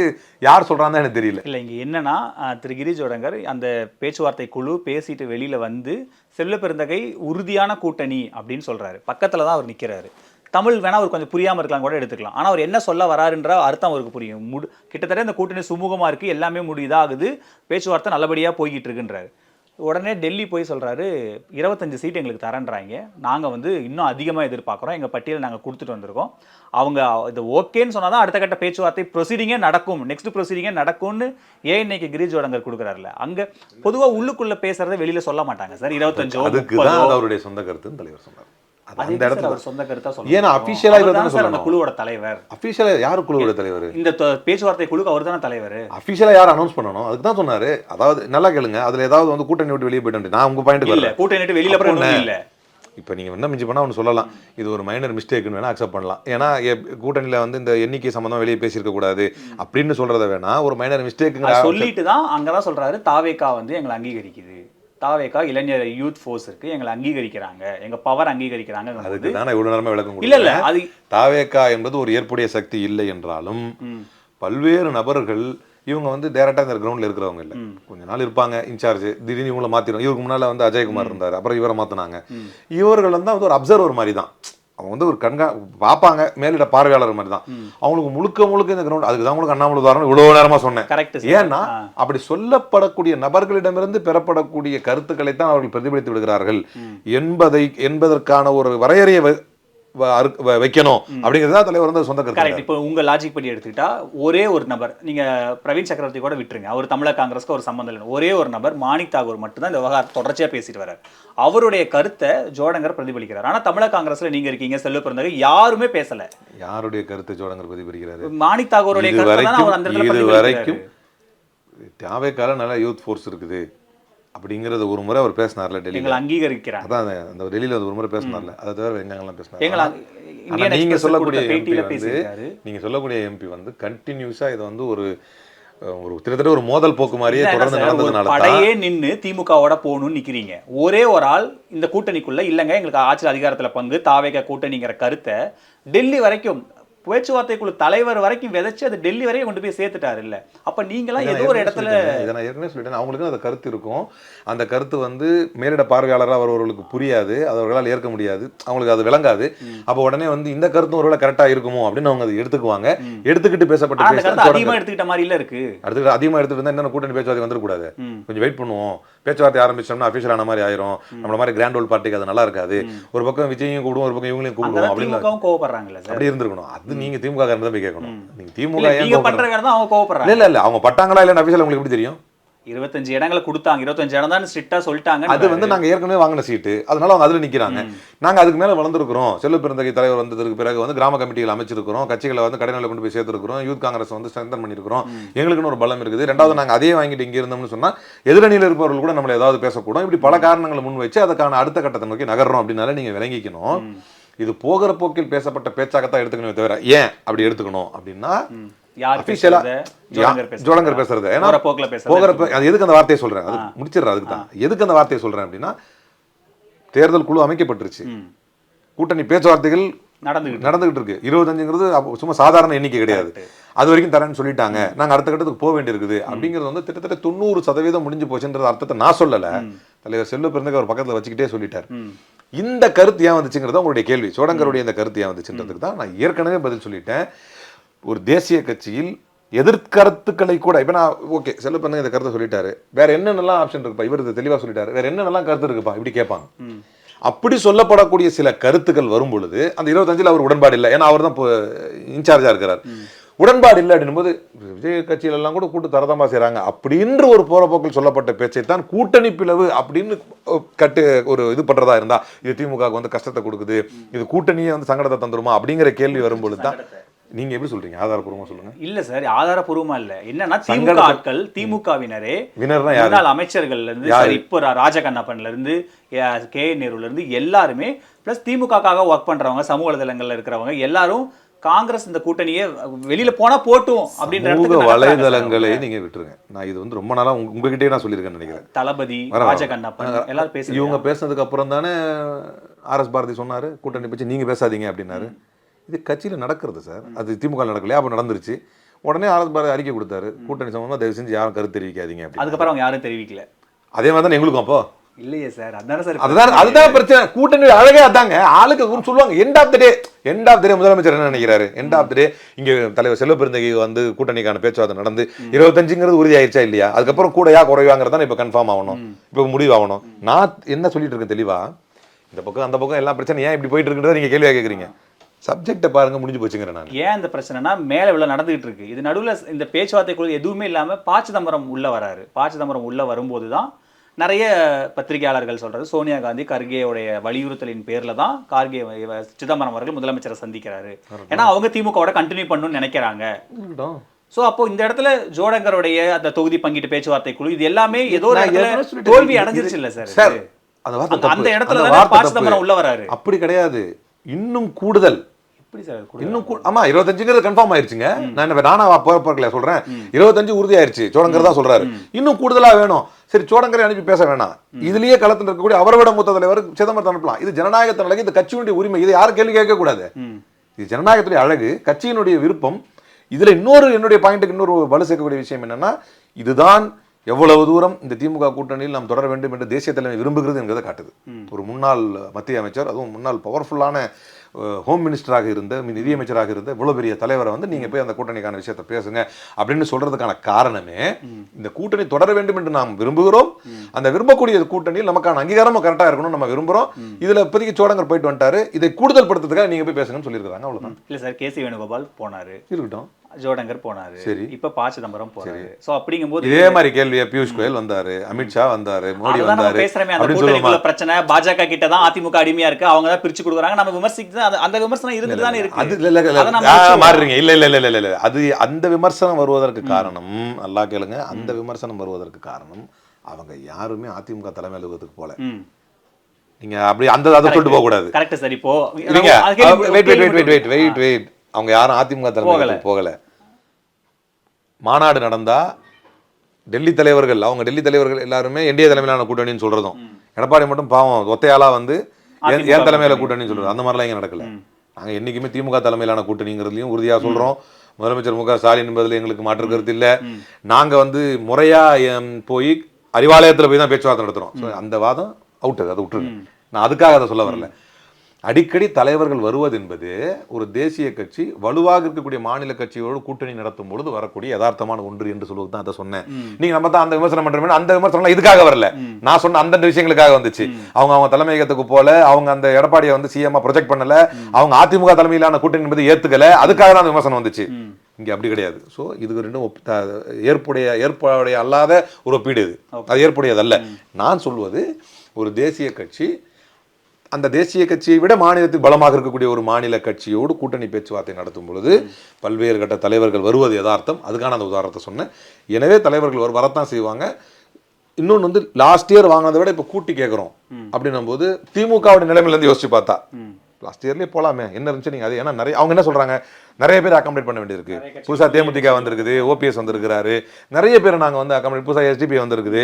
யார் சொல்கிறான்னு எனக்கு தெரியல. இல்லை, இங்கே என்னன்னா திரு கிரீஷ் ஜோடங்கர் அந்த பேச்சுவார்த்தை குழு பேசிட்டு வெளியில் வந்து செல்வ பெருந்தகை உறுதியான கூட்டணி அப்படின்னு சொல்கிறாரு. பக்கத்தில் தான் அவர் நிற்கிறாரு. தமிழ் வேணா அவர் கொஞ்சம் புரியாமல் இருக்கலாம் கூட எடுத்துக்கலாம். ஆனால் அவர் என்ன சொல்ல வராருன்ற அர்த்தம் அவருக்கு புரியும். கிட்டத்தட்ட இந்த கூட்டணி சுமூகமாக இருக்குது, எல்லாமே இதாகுது, பேச்சுவார்த்தை நல்லபடியாக போய்கிட்டு இருக்குன்றாரு. உடனே டெல்லி போய் சொல்கிறாரு 25 சீட் எங்களுக்கு தரேன்றாங்க, நாங்கள் வந்து இன்னும் அதிகமாக எதிர்பார்க்குறோம், எங்கள் பட்டியலை நாங்கள் கொடுத்துட்டு வந்திருக்கோம், அவங்க இது ஓகேன்னு சொன்னால் தான் அடுத்த கட்ட பேச்சுவார்த்தை ப்ரொசீடிங்கே நடக்கும், நெக்ஸ்ட் ப்ரொசீடிங்கே நடக்கும்னு இன்னைக்கு கிரீஷ் ஜோடங்கர் கொடுக்குறாருல. அங்கே பொதுவாக உள்ளுக்குள்ளே பேசுகிறத வெளியில் சொல்ல மாட்டாங்க சார். 25 அதுக்கு தான் அவருடைய சொந்த கருத்துன்னு தலைவர் சொன்னார். குழுவோட தலைவர் யாரு? குழுவோட தலைவர் இந்த பேச்சுவார்த்தை குழுக்கு அவர் தானே தலைவர். அபிஷியலா யார் அனௌன்ஸ் பண்ணணும்? அதுக்கு தான் சொன்னாரு. அதாவது நல்லா கேளுங்க, அதுல ஏதாவது வந்து கூட்டணி விட்டு வெளியே போயிட்டு நான் உங்க பாயிண்ட் இல்ல, கூட்டணி விட்டு வெளியில போகணும் இல்ல. இப்போ நீங்கள் என்ன மிஞ்சி பண்ணால் ஒன்று சொல்லலாம், இது ஒரு மைனர் மிஸ்டேக்குன்னு வேணால் அக்செப்ட் பண்ணலாம். ஏன்னா கூட்டணியில் வந்து இந்த எண்ணிக்கை சம்மந்தம் வெளியே பேசியிருக்க கூடாது அப்படின்னு சொல்கிறத வேணா ஒரு மைனர் மிஸ்டேக்குங்க சொல்லிட்டு தான் அங்கே தான் சொல்கிறாரு, தாவேகா வந்து எங்களை அங்கீகரிக்குது, தாவேகா இளைஞர் யூத் ஃபோர்ஸ் இருக்கு, எங்களை அங்கீகரிக்கிறாங்க, எங்க பவர் அங்கீகரிக்கிறாங்க. அதுக்கு தான் இவ்வளவு நேரமா விளக்கம் இல்ல இல்ல, அது தாவேகா என்பது ஒரு ஏற்புடைய சக்தி இல்லை என்றாலும் பல்வேறு நபர்கள் இவங்க வந்து டைரக்டா இந்த கிரவுண்ட்ல இருக்கிறவங்க இல்லை. கொஞ்ச நாள் இருப்பாங்க இன்சார்ஜ், திடீர்னு இவங்களை மாத்திரும். இவருக்கு முன்னால வந்து அஜயகுமார் இருந்தார், அப்புறம் இவரை மாத்தினாங்க. இவர்கள் வந்து ஒரு அப்சர்வர் மாதிரி தான், அவங்க வந்து ஒரு பார்ப்பாங்க, மேலிட பார்வையாளர் மாதிரி தான். அவங்களுக்கு முழுக்க இந்த கிரவுண்ட். அதுக்கு தான் உங்களுக்கு அண்ணாமலை உதாரணம் இவ்வளவு நேரமா சொன்னேன். ஏன்னா அப்படி சொல்லப்படக்கூடிய நபர்களிடமிருந்து பெறப்படக்கூடிய கருத்துக்களை தான் அவர்கள் பிரதிபலித்து விடுகிறார்கள் என்பதற்கான ஒரு வரையறையை வைக்கணும் அப்படிங்கிறது தான் தலைவர் வந்து சொந்த கருத்து. இப்போ உங்க லாஜிக் படி எடுத்துக்கிட்டா ஒரே ஒரு நபர், நீங்க பிரவீன் சக்கரவர்த்தி கூட விட்டுருங்க, அவர் தமிழக காங்கிரஸ்க்கு ஒரு சம்பந்தம் இல்லை. ஒரே ஒரு நபர் மாணிக் தாகூர் மட்டும்தான் இந்த விவகாரம் தொடர்ச்சியா பேசிட்டு வர்றாரு. அவருடைய கருத்தை ஜோடங்கர் பிரதிபலிக்கிறார். ஆனா தமிழக காங்கிரஸ்ல நீங்க இருக்கீங்க, செல்வ பெருந்தகை, யாருமே பேசல. யாருடைய கருத்தை ஜோடங்கர் பிரதிபலிக்கிறாரு? மாணிக் தாகூருடைய கருத்தை தான் அவர் அந்த இடத்துல இது வரைக்கும் தாவேக்கால நல்ல யூத் ஃபோர்ஸ் இருக்குது, அப்படிங்கிறது ஒரு முறை அவர் பேசினார்ல எங்களை டெல்லியில். அங்கீகரிக்கிறாங்க. அதான் அந்த டெல்லியில் ஒரு முறை பேசினார்ல, அதை தவிர எங்கெங்கெல்லாம் பேசினார். எங்களை இந்தியன் நீங்க எக்ஸ்பிரஸ் சொல்லக்கூடிய கொடுத்த எம்பி பேட்டியில வந்து பேசியிருக்காரு. நீங்க சொல்லக்கூடிய எம்பி வந்து கண்டினியூஸா இதை வந்து ஒரு கிட்டத்தட்ட ஒரு மோதல் போக்கு மாதிரியே தொடர்ந்து நடந்ததுனால படையே நின்னு திமுகவோட போகணும்னு நிக்கிறீங்க. ஒரே ஒரு ஆள் இந்த கூட்டணிக்குள்ள இல்லங்க எங்களுக்கு ஆட்சி அதிகாரத்துல பங்கு தாவேக கூட்டணிங்கிற கருத்தை டெல்லி வரைக்கும் பேச்சுவார்த்தைக்குழு தலைவர் வரைக்கும் விதைச்சு அது டெல்லி வரைக்கும் கொண்டு போய் சேர்த்துட்டாரு இல்ல. அப்ப நீங்களாம் ஏதோ ஒரு இடத்துல இதை நான் ஏற்கனவே சொல்லிட்டேன், அவங்களுக்கு அந்த கருத்து இருக்கும். அந்த கருத்து வந்து மேலிட பார்வையாளராக அவர்களுக்கு புரியாது, அது அவர்களால் ஏற்க முடியாது, அவங்களுக்கு அது விளங்காது. அப்போ உடனே வந்து இந்த கருத்தும் ஒருவேளை கரெக்டா இருக்குமோ அப்படின்னு அவங்க அதை எடுத்துக்குவாங்க. எடுத்துக்கிட்டு பேசப்பட்ட அதிகமா எடுத்துக்கிட்ட மாதிரி இல்ல இருக்கு. அடுத்து அதிகமா எடுத்துட்டு இருந்தா என்ன கூட்டணி பேச்சுவார்த்தை வந்துடக்கூடாது, கொஞ்சம் வெயிட் பண்ணுவோம், பேச்சுவார்த்தை ஆரம்பிச்சோம்னா அபிஷியல் ஆன மாதிரி ஆயிரும், நம்மள மாதிரி கிராண்ட் ஓல்ட் பார்ட்டிக்கு அது நல்லா இருக்காது, ஒரு பக்கம் விஜயும் கூடுவோம் ஒரு பக்கம் இவங்களையும் கூடுவோம் அப்படின்னு கோவப்படுறாங்கல்ல சார். அப்படி இருந்திருக்கணும். அது நீங்க திமுக காரன் தான் போய் கேட்கணும். நீங்க திமுக நீங்க பண்றவங்க தான் அவங்க கோவப்படுறாங்க. இல்ல அவங்க பட்டாங்களா இல்ல அபிஷியல் உங்களுக்கு எப்படி தெரியும்? 25 இடங்களை கொடுத்தாங்க, 25 இடம் தான் ஸ்ட்ரிக்ட்டா சொல்லிட்டாங்க. அது வந்து நாங்க ஏற்கனவே வாங்கின சீட்டு, அதனால அவங்க அதுல நிக்கிறாங்க. நாங்க அதுக்கு மேல வளர்ந்துருக்கிறோம். செல்வ பெருந்தகை தலைவர் வந்ததுக்கு பிறகு வந்து கிராம கமிட்டிகள் அமைச்சிருக்கிறோம், கட்சிகளை வந்து கடைநிலை கொண்டு போய் சேர்த்திருக்கிறோம், யூத் காங்கிரஸ் வந்து ஸ்ட்ரென்தன் பண்ணிருக்கிறோம், எங்களுக்குன்னு ஒரு பலம் இருக்குது. ரெண்டாவது நாங்க அதே வாங்கிட்டு இங்க இருந்தோம்னு சொன்னா எதிரணியில் இருப்பவர்கள் கூட நம்மள ஏதாவது பேசக்கூடும். இப்படி பல காரணங்களை முன் வச்சு அதுக்கான அடுத்த கட்டத்தை நோக்கி நகர்றோம். அப்படின்னால நீங்க விளங்கிக்கணும், இது போகிற போக்கில் பேசப்பட்ட பேச்சாகத்தான் எடுத்துக்கணும் தவிர ஏன் அப்படி எடுத்துக்கணும் அப்படின்னா ஜோலங்கர் பேசுறது. ஏன்னா அது எதுக்கு அந்த வார்த்தையை சொல்றேன், அது முடிச்சிடுறேன். அதுக்கு தான் எதுக்கு அந்த வார்த்தையை சொல்றேன் அப்படின்னா, தேர்தல் குழு அமைக்கப்பட்டுருச்சு, கூட்டணி பேச்சுவார்த்தைகள் நடந்துகிட்டு இருக்கு. 25ங்கிறது சும்மா சாதாரண எண்ணிக்கை கிடையாது. அது வரைக்கும் தரேன்னு சொல்லிட்டாங்க, நாங்க அடுத்த கட்டத்துக்கு போக வேண்டியிருக்குது. அப்படிங்கிறது வந்து கிட்டத்தட்ட 90% முடிஞ்சு போச்சுன்ற அர்த்தத்தை நான் சொல்லல, தலைவர் செல்வ பெருந்தகை அவர் பக்கத்துல வச்சுக்கிட்டே சொல்லிட்டார். இந்த கருத்து ஏன் வந்துச்சுங்கிறது உங்களுடைய கேள்வி. சோடங்கருடைய இந்த கருத்து ஏன் வந்துச்சுன்றதுக்கு தான் நான் ஏற்கனவே பதில் சொல்லிட்டேன். ஒரு தேசிய கட்சியில் எதிர்கருத்துக்களை கூட இப்ப நான் ஓகே செல்வ பெருந்தகை இந்த கருத்தை சொல்லிட்டாரு, வேற என்னென்னலாம் ஆப்ஷன் இருக்குப்பா, இவர் தெளிவா சொல்லிட்டாரு, வேற என்னென்னலாம் கருத்து இருக்குப்பா இப்படி கேட்பாங்க. அப்படி சொல்லப்படக்கூடிய சில கருத்துக்கள் வரும் பொழுது அந்த 25ல் அவர் உடன்பாடு இல்லை, ஏன்னா அவர் தான் இன்சார்ஜா இருக்கிறார். உடன்பாடு இல்லை அப்படின்னும் போது விஜய் கட்சியில எல்லாம் கூட கூட்டு தரதமா செய்யறாங்க அப்படின்ற ஒரு போற போக்கில் சொல்லப்பட்ட பேச்சை தான் கூட்டணி பிளவு அப்படின்னு ஒரு இது பண்றதா இருந்தா இது திமுக வந்து கஷ்டத்தை கொடுக்குது, இது கூட்டணியே வந்து சங்கடத்தை தந்துருமா அப்படிங்கிற கேள்வி வரும்பொழுது தான் நீங்க எப்படி சொல்றீங்க? ஆதாரப்பூர்வமா சொல்லுங்க. இல்ல சார், ஆதாரப்பூர்வமா இல்ல. என்னன்னா திமுக ஆட்கள், திமுகவினரே முன்னாள் அமைச்சர்கள்ல இருந்து இப்போ ராஜகண்ணப்பன்ல இருந்து கே நேருல இருந்து எல்லாருமே பிளஸ் திமுகக்காக ஒர்க் பண்றவங்க, சமூக வலைதளங்கள்ல இருக்கிறவங்க எல்லாரும் காங்கிரஸ் இந்த கூட்டணியே வெளியில போனா போட்டும் அப்படின்ற வலைதளங்களை நீங்க விட்டுருங்க. நான் இது வந்து ரொம்ப நாளா உங்ககிட்டயே நான் சொல்லியிருக்கேன்னு நினைக்கிறேன். தளபதி ராஜகண்ணப்பன் எல்லாரும் பேச இவங்க பேசுனதுக்கு அப்புறம் தானே RS பாரதி சொன்னாரு கூட்டணி பற்றி நீங்க பேசாதீங்க அப்படின்னாரு. இது கட்சியில் நடக்கிறது சார், அது திமுக நடக்கலையா? அப்போ நடந்துருச்சு. உடனே RS பாரதி அறிக்கை கொடுத்தாரு, கூட்டணி சம்பந்தமா தயவு செஞ்சு யாரும் கருத்து தெரிவிக்காதீங்க. அதுக்கப்புறம் அவங்க யாரும் தெரிவிக்கல. அதே மாதிரி தான் எங்களுக்கும். அப்போ இல்லையே சார், அதான அதுதான் பிரச்சனை. கூட்டணி அழகே அதாங்க. ஆளுக்கு சொல்லுவாங்க எண்ட் ஆஃப் த டே முதலமைச்சர் என்ன நினைக்கிறாரு, எண்ட் ஆஃப் த டே இங்க தலைவர் செல்வ பெருந்தகை வந்து கூட்டணிக்கான பேச்சுவார்த்தை நடந்து 25ங்கிறது உறுதி ஆயிடுச்சா இல்லையா, அதுக்கப்புறம் கூடயா குறைவாங்கிறதா இப்ப கன்ஃபார்ம் ஆகணும், இப்ப முடிவு ஆகணும். நான் என்ன சொல்லிட்டு இருக்கேன் தெளிவா, இந்த பக்கம் அந்த பக்கம் எல்லா பிரச்சனை ஏன் இப்படி போயிட்டு இருக்குன்றத நீங்க கேள்வியா கேட்குறீங்க. சப்ஜெக்டை பாருங்க, முடிஞ்சு போச்சுங்கிறேன் நான். ஏன் இந்த பிரச்சனைனா மேல இவ்வளவு நடந்துகிட்டு இருக்கு, இது நடுவில் இந்த பேச்சுவார்த்தைக்குள்ள எதுவுமே இல்லாம ப. சிதம்பரம் உள்ள வராரு. ப. சிதம்பரம் உள்ள வரும்போது தான் நிறைய பத்திரிகையாளர்கள் சொல்றது சோனியா காந்தி கர்கேயோடைய வலியுறுத்தலின் பேர்ல தான் கார்கே சிதம்பரம் அவர்கள் முதலமைச்சரை சந்திக்கிறாரு. ஏன்னா அவங்க திமுகவோட கண்டினியூ பண்ணணும்னு நினைக்கிறாங்க. சோ அப்போ இந்த இடத்துல ஜோடங்கருடைய அந்த தொகுதி பங்கிட்டு பேச்சுவார்த்தை குழு இது எல்லாமே ஏதோ தோல்வி அடைஞ்சிருச்சு இல்ல சார். அந்த இடத்துல ப. சிதம்பரம் உள்ள வராரு. அப்படி கிடையாது, இன்னும் கூடுதல். ஆமா 25ங்கிறது கன்ஃபார்ம் ஆயிருச்சுங்க. நானா போறப்பல சொல்றேன் 25 உறுதி ஆயிருச்சு, சோடங்கர் தான் சொல்றாரு. இன்னும் கூடுதலா வேணும். சரி, சோடங்கரை அனுப்பி பேச வேணாம், இதுலயே களத்தில் இருக்கக்கூடிய அவரோட மூத்த தலைவர் சிதம்பரத்தை அனுப்பலாம். இது ஜனநாயகத்தின் அழகு, இந்த கட்சியினுடைய உரிமை, இதை யாரும் கேள்வி கேட்க கூடாது. இது ஜனநாயகத்துடைய அழகு, கட்சியினுடைய விருப்பம். இதுல என்னுடைய பாயிண்ட்டுக்கு இன்னொரு வலு சேர்க்கக்கூடிய விஷயம் என்னன்னா, இதுதான் எவ்வளவு தூரம் இந்த திமுக கூட்டணியில் நாம் தொடர வேண்டும் என்று தேசிய தலைமை விரும்புகிறது என்கிறத காட்டுது. ஒரு முன்னாள் மத்திய அமைச்சர், அதுவும் முன்னாள் பவர்ஃபுல்லான ஹோம் மினிஸ்டராக இருந்த, நிதியமைச்சராக இருந்த இவ்வளவு பெரிய தலைவரை வந்து நீங்க போய் அந்த கூட்டணிக்கான விஷயத்தை பேசுங்க அப்படின்னு சொல்றதுக்கான காரணமே, இந்த கூட்டணி தொடர வேண்டும் என்று நாம் விரும்புகிறோம். அந்த விரும்பக்கூடிய கூட்டணியில் நமக்கான அங்கீகாரமும் கரெக்டா இருக்கணும் நம்ம விரும்புறோம். இதுல இப்போதைக்கு சோடங்கர் போயிட்டு வந்துட்டாரு, இதை கூடுதல் படுத்துறதுக்காக நீங்க போய் பேசுங்கன்னு சொல்லியிருக்காங்க. அவ்வளவுதான். இல்ல சார், கே.சி. வேணுகோபால் போனாரு, இருக்கட்டும், ஜோடங்கர் போனாரு, சரி, இப்ப ப. சிதம்பரம் போறாரு. சோ அப்படிங்கும்போது இதே மாதிரி கேள்வியை பியூஷ் கோயல் வந்தாரு, அமித்ஷா வந்தாரு, மோடி வந்தாரு. பேசுறமே அந்த கூட்டணிக்குள்ள பிரச்சனை பாஜக கிட்ட தான் அதிமுக அடிமையா இருக்கு, அவங்க தான் பிரிச்சு கொடுக்குறாங்க, நம்ம விமர்சிக்கிறது அந்த விமர்சனம் இருந்துட்டு தான் இருக்கு. அது மாறுறீங்க. இல்ல அது அந்த விமர்சனம் வருவதற்கு காரணம் நல்லா கேளுங்க, அந்த விமர்சனம் வருவதற்கு காரணம் அவங்க யாருமே அதிமுக தலைமை அலுவலகத்துக்கு போல. ம். நீங்க அப்படி அந்த அதை சொல்லிட்டு போக கூடாது. Correct sir. இப்போ இல்லைங்க, அது கேள்வி- வெயிட் அவங்க யாரும் அதிமுக தலைமை போகல. மாநாடு நடந்தா டெல்லி தலைவர்கள் எல்லாருமே என்டிஏ தலைமையிலான கூட்டணின்னு சொல்றதும், எடப்பாடி மட்டும் பாவம் ஒத்தையாளா வந்து என் தலைமையில கூட்டணின்னு சொல்றது, அந்த மாதிரிலாம் இங்க நடக்கல. நாங்க என்னைக்குமே திமுக தலைமையிலான கூட்டணிங்கிறதுலையும் உறுதியா சொல்றோம். முதலமைச்சர் மு க ஸ்டாலின் என்பதில் எங்களுக்கு மாற்று கருத்து இல்லை. நாங்க வந்து முறையா போய் அறிவாலயத்துல போய் தான் பேச்சுவார்த்தை நடத்துறோம். So, அந்த வாதம் அவுட், அதை விட்டுருங்க. நான் அதுக்காக அதை சொல்ல வரல. அடிக்கடி தலைவர்கள் வருவது என்பது ஒரு தேசிய கட்சி வலுவாக இருக்கக்கூடிய மாநில கட்சியோடு கூட்டணி நடத்தும் பொழுது வரக்கூடிய யதார்த்தமான ஒன்று என்று சொல்லுவது தான் அதை சொன்னேன். நீங்க நம்ம தான் அந்த விமர்சனம் பண்றோம், அந்த விமர்சனம் இதுக்காக வரல. நான் சொன்ன அந்த விஷயங்களுக்காக வந்துச்சு. அவங்க தலைமையகத்துக்கு போல, அவங்க அந்த எடப்பாடியை வந்து சிஎம் ப்ரொஜெக்ட் பண்ணல, அவங்க அதிமுக தலைமையிலான கூட்டணி என்பது ஏத்துக்கல, அதுக்காக தான் அந்த விமர்சனம் வந்துச்சு. இங்க அப்படி கிடையாது. ஸோ இது ரெண்டும் ஏற்புடைய அல்லாத ஒரு ஒப்பீடு. இது அது ஏற்புடையதல்ல. நான் சொல்வது ஒரு தேசிய கட்சி அந்த தேசிய கட்சியை விட மாநிலத்தில் பலமாக இருக்கக்கூடிய ஒரு மாநில கட்சியோடு கூட்டணி பேச்சுவார்த்தை நடத்தும் பொழுது பல்வேறு கட்ட தலைவர்கள் வருவது யதார்த்தம். அதுக்கான அந்த உதாரணத்தை சொன்னேன். எனவே தலைவர்கள் வரத்தான் செய்வாங்க. இன்னொன்று வந்து லாஸ்ட் இயர் வாங்கினதை விட இப்போ கூட்டி கேட்குறோம் அப்படின்னும் போது திமுகவோட நிலைமையிலேருந்து யோசிச்சு பார்த்தா லாஸ்ட் இயர்லேயே போகலாமே, என்ன இருந்துச்சு நீங்கள் அது. ஏன்னா நிறைய அவங்க என்ன சொல்கிறாங்க, நிறைய பேர் அக்காமடேட் பண்ண வேண்டியிருக்கு. புதுசாக தேமுதிக வந்திருக்குது, ஓபிஎஸ் வந்திருக்கிறாரு, நிறைய பேர் நாங்கள் வந்து அக்காமடேட், புதுசாக எஸ்டிபி வந்திருக்குது,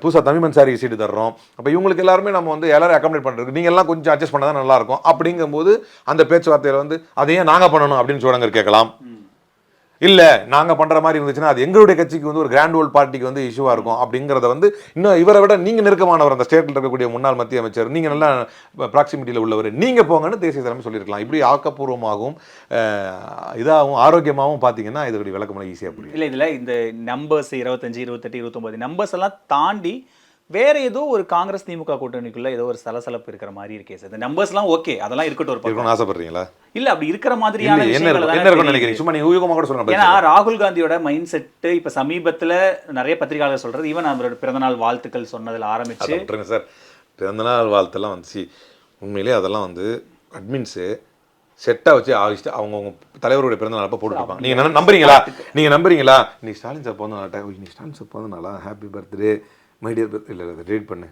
புதுசாக தமிழ் சாரி சீட்டு தர்றோம். அப்போ இவங்களுக்கு எல்லாருமே நம்ம வந்து எல்லாரும் அக்காமடேட் பண்ணுறது, நீங்கள் எல்லாம் கொஞ்சம் அட்ஜஸ்ட் பண்ணால் தான் நல்லாயிருக்கும். அப்படிங்கும்போது அந்த பேச்சுவார்த்தையில் வந்து அதையே நாங்கள் பண்ணணும் அப்படின்னு சொல்கிறாங்க கேட்கலாம். இல்லை நாங்கள் பண்ணுற மாதிரி இருந்துச்சுன்னா அது எங்களுடைய கட்சிக்கு வந்து ஒரு கிராண்ட் ஓல்ட் பார்ட்டிக்கு வந்து இஷ்யூவாக இருக்கும் அப்படிங்கிறத வந்து இன்னும் இவரை விட நீங்கள் நெருக்கமானவர், அந்த ஸ்டேட்டில் இருக்கக்கூடிய முன்னாள் மத்திய அமைச்சர், நீங்கள் நல்லா ப்ராக்சிமிட்டியில் உள்ளவர், நீங்கள் போங்கன்னு தேசிய தலைமை சொல்லியிருக்கலாம். இப்படி ஆக்கப்பூர்வமாகவும் இதாகவும் ஆரோக்கியமாகவும் பார்த்தீங்கன்னா இதோடைய விளக்கமாக ஈஸியாக புரியும். இல்லை இதில் இந்த நம்பர்ஸ் 25, 28, 29 நம்பர்ஸ் எல்லாம் தாண்டி வேற ஏதோ ஒரு காங்கிரஸ் திமுக கூட்டணிக்குள்ள ஏதோ ஒரு சலசலப்பு இருக்கிற மாதிரி இருக்கே சார். இந்த நம்பர்ஸ்லாம் ஓகே, அதெல்லாம் இருக்கட்டும், ஒரு பக்கம் ஆசைப்படுறீங்களா? இல்ல அப்படி இருக்கிற மாதிரியான என்ன இருக்கும்னு நினைக்கிறீங்க? சும்மா நீங்க ஊகமா கூட சொல்லுங்க. ஏன்னா ராகுல் காந்தியோட மைண்ட் செட் இப்ப சமீபத்துல நிறைய பத்திரிகையாளர் சொல்றது, ஈவன் அவரோட பிறந்தநாள் வாழ்த்துக்கள் சொன்னதுல ஆரம்பிச்சு சார், பிறந்தநாள் வாழ்த்தெல்லாம் வந்துச்சு. உண்மையிலேயே அதெல்லாம் வந்து அட்மின்ஸு செட்டாக வச்சு அவங்க தலைவருடைய பிறந்த நாள் அப்போ போட்டுருப்பாங்க. நீங்கள் நம்புறீங்களா? நீ ஸ்டாலின் சார் பிறந்த நாள்கிட்ட, நீ ஸ்டாலின் சார் பிறந்த நாளா, happy birthday my dear birth, இல்லை ரீட் பண்ணு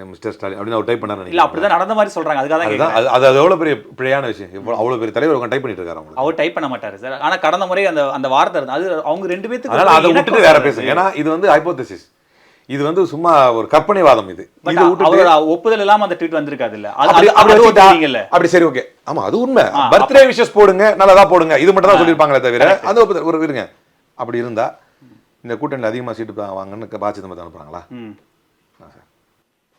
மிஸ்டர் ஸ்டாலின் அப்படின்னு அவர் டைப் பண்ணாரு. இல்ல அப்படிதான் நடந்த மாதிரி சொல்றாங்க. அதுக்காக தான் அது எவ்வளோ பெரிய பிழையான விஷயம். அவ்வளோ பெரிய தலைவர் அவங்க டைப் பண்ணிட்டு இருக்காரு. அவர் டைப் பண்ண மாட்டாரு சார். ஆனா கடந்த முறை அந்த வார்த்தை இருந்தது, அது அவங்க ரெண்டு பேத்துக்கு. அதனால அதை விட்டுட்டு வேற பேசுங்க. ஏன்னா இது வந்து ஹைபோதசிஸ், இது வந்து சும்மா ஒரு கற்பனைவாதம். இது அவரோட ஒப்புதல் இல்லாம அந்த ட்வீட் வந்திருக்காது இல்ல. அப்படி சரி, ஓகே, ஆமா அது உண்மை. பர்த்டே விஷஸ் போடுங்க, நல்லதா போடுங்க, இது மட்டும் தான் சொல்லியிருப்பாங்களே தவிர அந்த ஒப்புதல் ஒரு இருங்க. அப்படி இருந்தா இந்த கூட்டணியில் அதிகமாக சீட்டு வாங்கன்னு ப. சிதம்பரத்தை அனுப்புறாங்களா?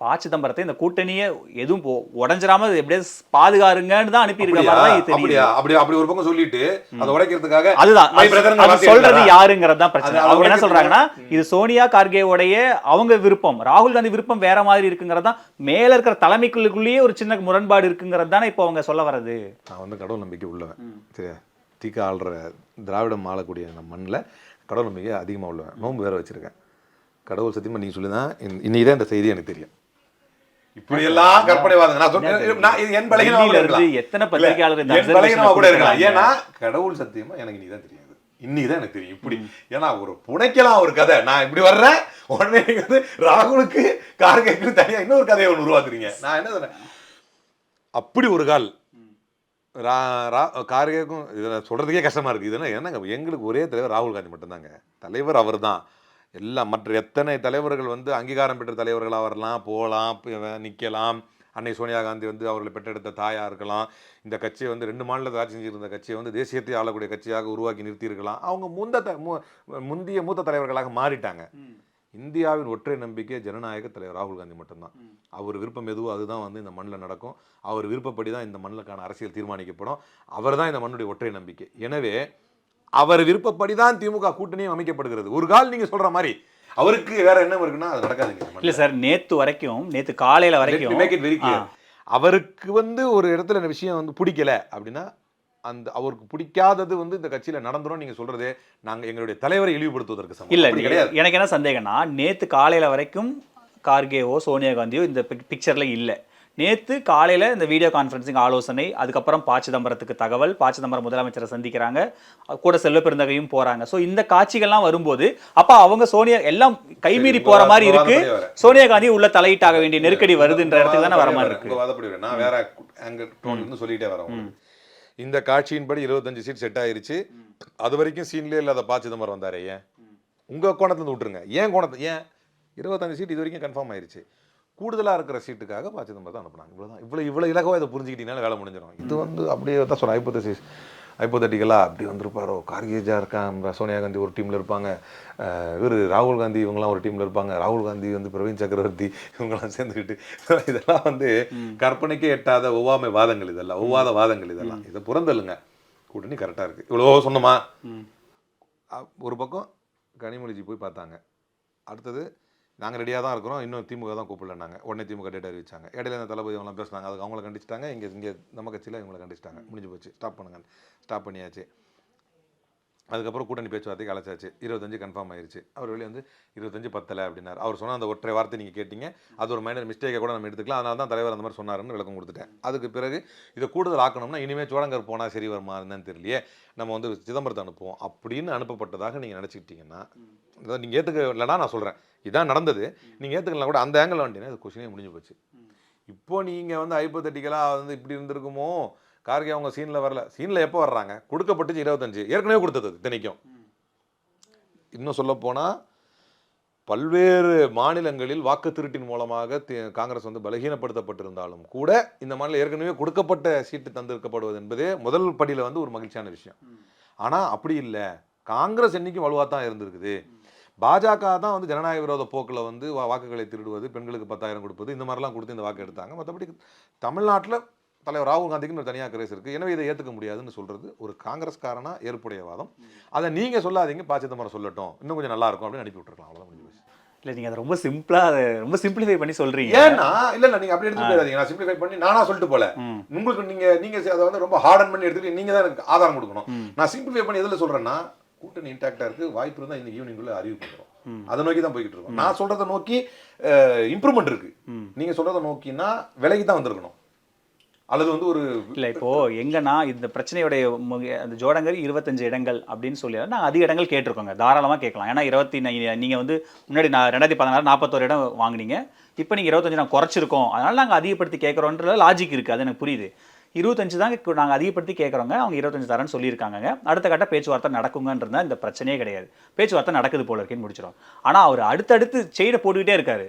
ப. சிதம்பரத்தை இந்த கூட்டணியை எதுவும் உடஞ்சிராம எப்படியே பாதுகாருங்கன்னு தான் அனுப்பியிருக்காங்க. அப்படி ஒரு பக்கம் சொல்லிட்டு அதை உடைக்கிறதுக்காக அதுதான் சொல்றது யாருங்கிறது தான் பிரச்சனை. அவங்க என்ன சொல்றாங்கன்னா, இது சோனியா கார்கேவுடைய அவங்க விருப்பம், ராகுல் காந்தி விருப்பம் வேற மாதிரி இருக்குங்கிறது தான், மேல இருக்கிற தலைமைக்குள்ளுக்குள்ளேயே ஒரு சின்ன முரண்பாடு இருக்குங்கிறது தானே இப்போ அவங்க சொல்ல வர்றது. நான் வந்து கடவுள் நம்பிக்கை உள்ளவன், சரியா? தீக்க ஆள்ற திராவிடம் ஆளக்கூடிய நம்ம மண்ணில் கடவுள் நம்பிக்கை அதிகமாக உள்ளவன். நோன்பு வேற வச்சிருக்கேன். கடவுள் சத்தியமா நீங்க சொல்லிதான் இன்னைக்கு தான் இந்த செய்தி எனக்கு தெரியும். இப்படி எல்லாம் கற்பனைவாதம் நான் சொன்னேன். இது என் பலகீனமா இருக்கலாம், எத்தனை பத்திரிகையாளர் என் பலகீனமா கூட இருக்கலாம். ஏன்னா கடவுள் சத்தியமா எனக்கு இன்னைக்கு தெரியாது, இன்னைக்கு தான் எனக்கு தெரியும். இப்படி ஏன்னா ஒரு புனைக்கலாம் ஒரு கதை, நான் இப்படி வர்றேன் உடனே வந்து ராகுலுக்கு கார்கேக்கு தனியா இன்னொரு கதையை ஒன்று உருவாக்குறீங்க. நான் என்ன சொல்றேன், அப்படி ஒரு கால் கார்கேக்கும் இதில் சொல்றதுக்கே கஷ்டமா இருக்கு. இதெல்லாம் என்னங்க, எங்களுக்கு ஒரே தலைவர் ராகுல் காந்தி மட்டும்தாங்க தலைவர். அவர் தான் எல்லாம். மற்ற எத்தனை தலைவர்கள் வந்து அங்கீகாரம் பெற்ற தலைவர்களாக வரலாம், போகலாம், நிற்கலாம். அன்னை சோனியா காந்தி வந்து அவர்களை பெற்றெடுத்த தாயாக இருக்கலாம். இந்த கட்சியை வந்து 2 மாநிலத்தில் ஆட்சி செஞ்சிருந்த கட்சியை வந்து தேசியத்தை ஆளக்கூடிய கட்சியாக உருவாக்கி நிறுத்தியிருக்கலாம். அவங்க முந்தைய மூத்த தலைவர்களாக மாறிட்டாங்க. இந்தியாவின் ஒற்றை நம்பிக்கை ஜனநாயக தலைவர் ராகுல் காந்தி மட்டும்தான். அவர் விருப்பம் எதுவோ அதுதான் வந்து இந்த மண்ணில் நடக்கும். அவர் விருப்பப்படி தான் இந்த மண்ணுக்கான அரசியல் தீர்மானிக்கப்படும். அவர் தான் இந்த மண்ணுடைய ஒற்றை நம்பிக்கை. எனவே அவர் விருப்பப்படி தான் திமுக கூட்டணியும் அமைக்கப்படுகிறது. ஒரு கால் நீங்க சொல்ற மாதிரி அவருக்கு வேற என்ன இருக்குன்னா அது நடக்காதுங்க. இல்ல சார், நேத்து காலையில வரைக்கும் அவருக்கு வந்து ஒரு இடத்துல விஷயம் வந்து பிடிக்கல அப்படின்னா அந்த அவருக்கு பிடிக்காதது வந்து இந்த கட்சியில நடந்துரும். நீங்க சொல்றதே நாங்க எங்களுடைய தலைவரை இழிவுபடுத்துவதற்கு சமம் இல்ல. எனக்கு என்ன சந்தேகம்னா, நேத்து காலையில வரைக்கும் கார்கேவோ சோனியா காந்தியோ இந்த பிக்சர்ல இல்ல. நேற்று காலையில் இந்த வீடியோ கான்ஃபரன்சிங் ஆலோசனை, அதுக்கப்புறம் ப. சிதம்பரத்துக்கு தகவல், ப. சிதம்பரம் முதலமைச்சரை சந்திக்கிறாங்க, கூட செல்வ பெருந்தகையும் போறாங்க. ஸோ இந்த காட்சிகள்லாம் வரும்போது அப்போ அவங்க சோனியா எல்லாம் கைமீறி போற மாதிரி இருக்கு, சோனியா காந்தி உள்ள தலையிட்டாக வேண்டிய நெருக்கடி வருதுன்ற இடத்துக்கு தானே வர மாதிரி இருக்கு. நான் வேற டோன்ல சொல்லிட்டே வரேன். இந்த காட்சியின்படி 25 சீட் செட் ஆயிருச்சு. அது வரைக்கும் சீன்லேயே இல்லாத ப. சிதம்பரம் வந்தாரு. ஏன் உங்க கோணத்துல விட்டுருங்க, ஏன் கோணத்தை ஏன் 25 சீட் இது வரைக்கும் கன்ஃபார்ம் ஆயிருச்சு. கூடுதலாக இருக்கிற சீட்டுக்காக ப. சிதம்பரம் தான் அனுப்புனாங்க. இவ்வளோ இலகுவாக இதை புரிஞ்சுக்கிட்டீங்கன்னா வேலை முடிஞ்சிடும். இது அப்படியே தான் சொல்ல ஹைப்போதட்டிக்கலாக அப்படி வந்திருப்பாரோ, கார்கேஜா இருக்கான், சோனியா காந்தி ஒரு டீமில் இருப்பாங்க, இவர் ராகுல் காந்தி இவங்கெல்லாம் ஒரு டீமில் இருப்பாங்க, ராகுல் காந்தி பிரவீன் சக்கரவர்த்தி இவங்கெல்லாம் சேர்ந்துக்கிட்டு இதெல்லாம் கற்பனைக்கே எட்டாத ஒவ்வாமை வாதங்கள், இதெல்லாம் ஒவ்வாத வாதங்கள், இதெல்லாம் இதை புறந்தல்லுங்க. கூட்டணி கரெக்டாக இருக்குது. இவ்வளோ சொன்னோமா? ஒரு பக்கம் கனிமொழிஜி போய் பார்த்தாங்க. அடுத்தது நாங்கள் ரெடியாக தான் இருக்கிறோம், இன்னும் திமுக தான் கூப்பிடலன்னாங்க. உடனே திமுக டேட் அறிவிச்சாங்க. இடையில இந்த தளபதி அவங்களாம் பேசுனாங்க, அதுக்கு அவங்கள கண்டிச்சிட்டாங்க. இங்கே நம்ம கட்சியில் இவங்களை கண்டிச்சிட்டாங்க. முடிஞ்சு போச்சு, ஸ்டாப் பண்ணுங்க, ஸ்டாப் பண்ணியாச்சு. அதுக்கப்புறம் கூட்டணி பேச்சுவார்த்தைக்கு அழைச்சாச்சு. 25 கன்ஃபார்ம் ஆயிடுச்சு. அவர் வெளியே 25 பத்தலை அப்படின்னாரு. அவர் சொன்ன அந்த ஒற்றை வார்த்தை நீங்கள் கேட்டீங்க, அது ஒரு மைனர் மிஸ்டேக்கை கூட நம்ம எடுத்துக்கலாம். அதனால தான் தலைவர் அந்த மாதிரி சொன்னாருன்னு விளக்கம் கொடுத்துட்டேன். அதுக்கு பிறகு இதை கூடுதல் ஆக்கணும்னா இனிமேல் சோழங்கர் போனால் சரி வருமா என்னன்னு தெரியலையே, நம்ம சிதம்பரத்தை அனுப்புவோம் அப்படின்னு அனுப்பப்பட்டதாக நீங்கள் நினச்சிக்கிட்டீங்கன்னா, நீங்கள் ஏற்றுக்கலன்னா நான் சொல்கிறேன் இதான் நடந்தது, நீங்கள் ஏற்றுக்கலாம் கூட அந்த ஆங்கிள் வந்துட்டீங்கன்னா அது கொஸ்டினே முடிஞ்சு போச்சு. இப்போ நீங்கள் ஹைப்போதட்டிக்கலாக இப்படி இருந்திருக்குமோ, கார்கே அவங்க சீனில் வரல. சீனில் எப்போ வர்றாங்க? கொடுக்கப்பட்டுச்சு 25, ஏற்கனவே கொடுத்தது இத்தனைக்கும். இன்னும் சொல்லப்போனால் பல்வேறு மாநிலங்களில் வாக்கு திருட்டின் மூலமாக காங்கிரஸ் பலகீனப்படுத்தப்பட்டிருந்தாலும் கூட இந்த மாநிலம் ஏற்கனவே கொடுக்கப்பட்ட சீட்டு தந்திருக்கப்படுவது என்பதே முதல் படியில் ஒரு மகிழ்ச்சியான விஷயம். ஆனால் அப்படி இல்லை, காங்கிரஸ் என்னைக்கும் வலுவாக தான் இருந்திருக்குது. பாஜக தான் ஜனநாயக விரோத போக்கில் வாக்குகளை திருடுவது, பெண்களுக்கு 10,000 கொடுப்பது, இந்த மாதிரிலாம் கொடுத்து இந்த வாக்கு எடுத்தாங்க. மற்றபடி தமிழ்நாட்டில் தலைவர் ராகுல் காந்திக்குன்னு ஒரு தனியாக கிரேஸ் இருக்குது. எனவே இதை ஏற்றுக்க முடியாதுன்னு சொல்கிறது ஒரு காங்கிரஸ்காரனா ஏற்புடைய வாதம். அதை நீங்கள் சொல்லாதீங்க, ப. சிதம்பரம் சொல்லட்டும், இன்னும் கொஞ்சம் நல்லா இருக்கும் அப்படின்னு அனுப்பி விட்டுருக்கலாம். அவ்வளோதான் முடிஞ்சு போச்சு. இல்லை, நீங்கள் அதை ரொம்ப சிம்பிளாக, அதை ரொம்ப சிம்பிளிஃபை பண்ணி சொல்கிறீங்க. ஏன்னா இல்லை நீங்கள் அப்படி எடுத்து போயிடாதீங்க. நான் சிம்பிளிஃபை பண்ணி நானா சொல்லிட்டு போல, உங்களுக்கு நீங்கள் அதை ரொம்ப ஹார்டன் பண்ணி எடுத்துட்டு நீங்கள் தான் எனக்கு ஆதாரம் கொடுக்கணும். நான் சிம்பிளிஃபை பண்ணி எதில் சொல்கிறேன்னா, கூட்டணி இன்டாக்டாக இருக்குது, வாய்ப்பு இருந்தால் இன்னைக்கு ஈவினிங்குள்ளே அறிவிப்பு பண்ணுறோம். அதை நோக்கி தான் போய்கிட்டு இருக்கோம். நான் சொல்கிறத நோக்கி இம்ப்ரூவ்மெண்ட் இருக்குது. நீங்கள் சொல்கிறத நோக்கினா விலைக்கு தான் வந்திருக்கணும். அல்லது ஒரு இல்லை, இப்போது எங்கன்னா இந்த பிரச்சனையுடைய அந்த ஜோடங்கர் 25 இடங்கள் அப்படின்னு சொல்லி நாங்கள் அதிக இடங்கள் கேட்டிருக்கோங்க, தாராளமாக கேட்கலாம். ஏன்னா நீங்கள் முன்னாடி 2016 41 இடம் வாங்கினீங்க, இப்போ நீங்கள் 25 நாங்கள் குறைச்சிருக்கோம், அதனால் நாங்கள் அதிகப்படுத்தி கேட்குறோன்ற லாஜிக் இருக்குது, அது எனக்கு புரியுது. 25 தான் நாங்கள் அதிகப்படுத்தி கேட்குறோங்க, அவங்க 25 தரேன்னு சொல்லியிருக்காங்க. அடுத்த கட்ட பேச்சுவார்த்தை நடக்குங்கன்றதா இந்த பிரச்சனையே கிடையாது. பேச்சுவார்த்தை நடக்குது போல இருக்குன்னு முடிச்சிடும். ஆனால் அவர் அடுத்தடுத்து செயினை போட்டுக்கிட்டே இருக்காரு.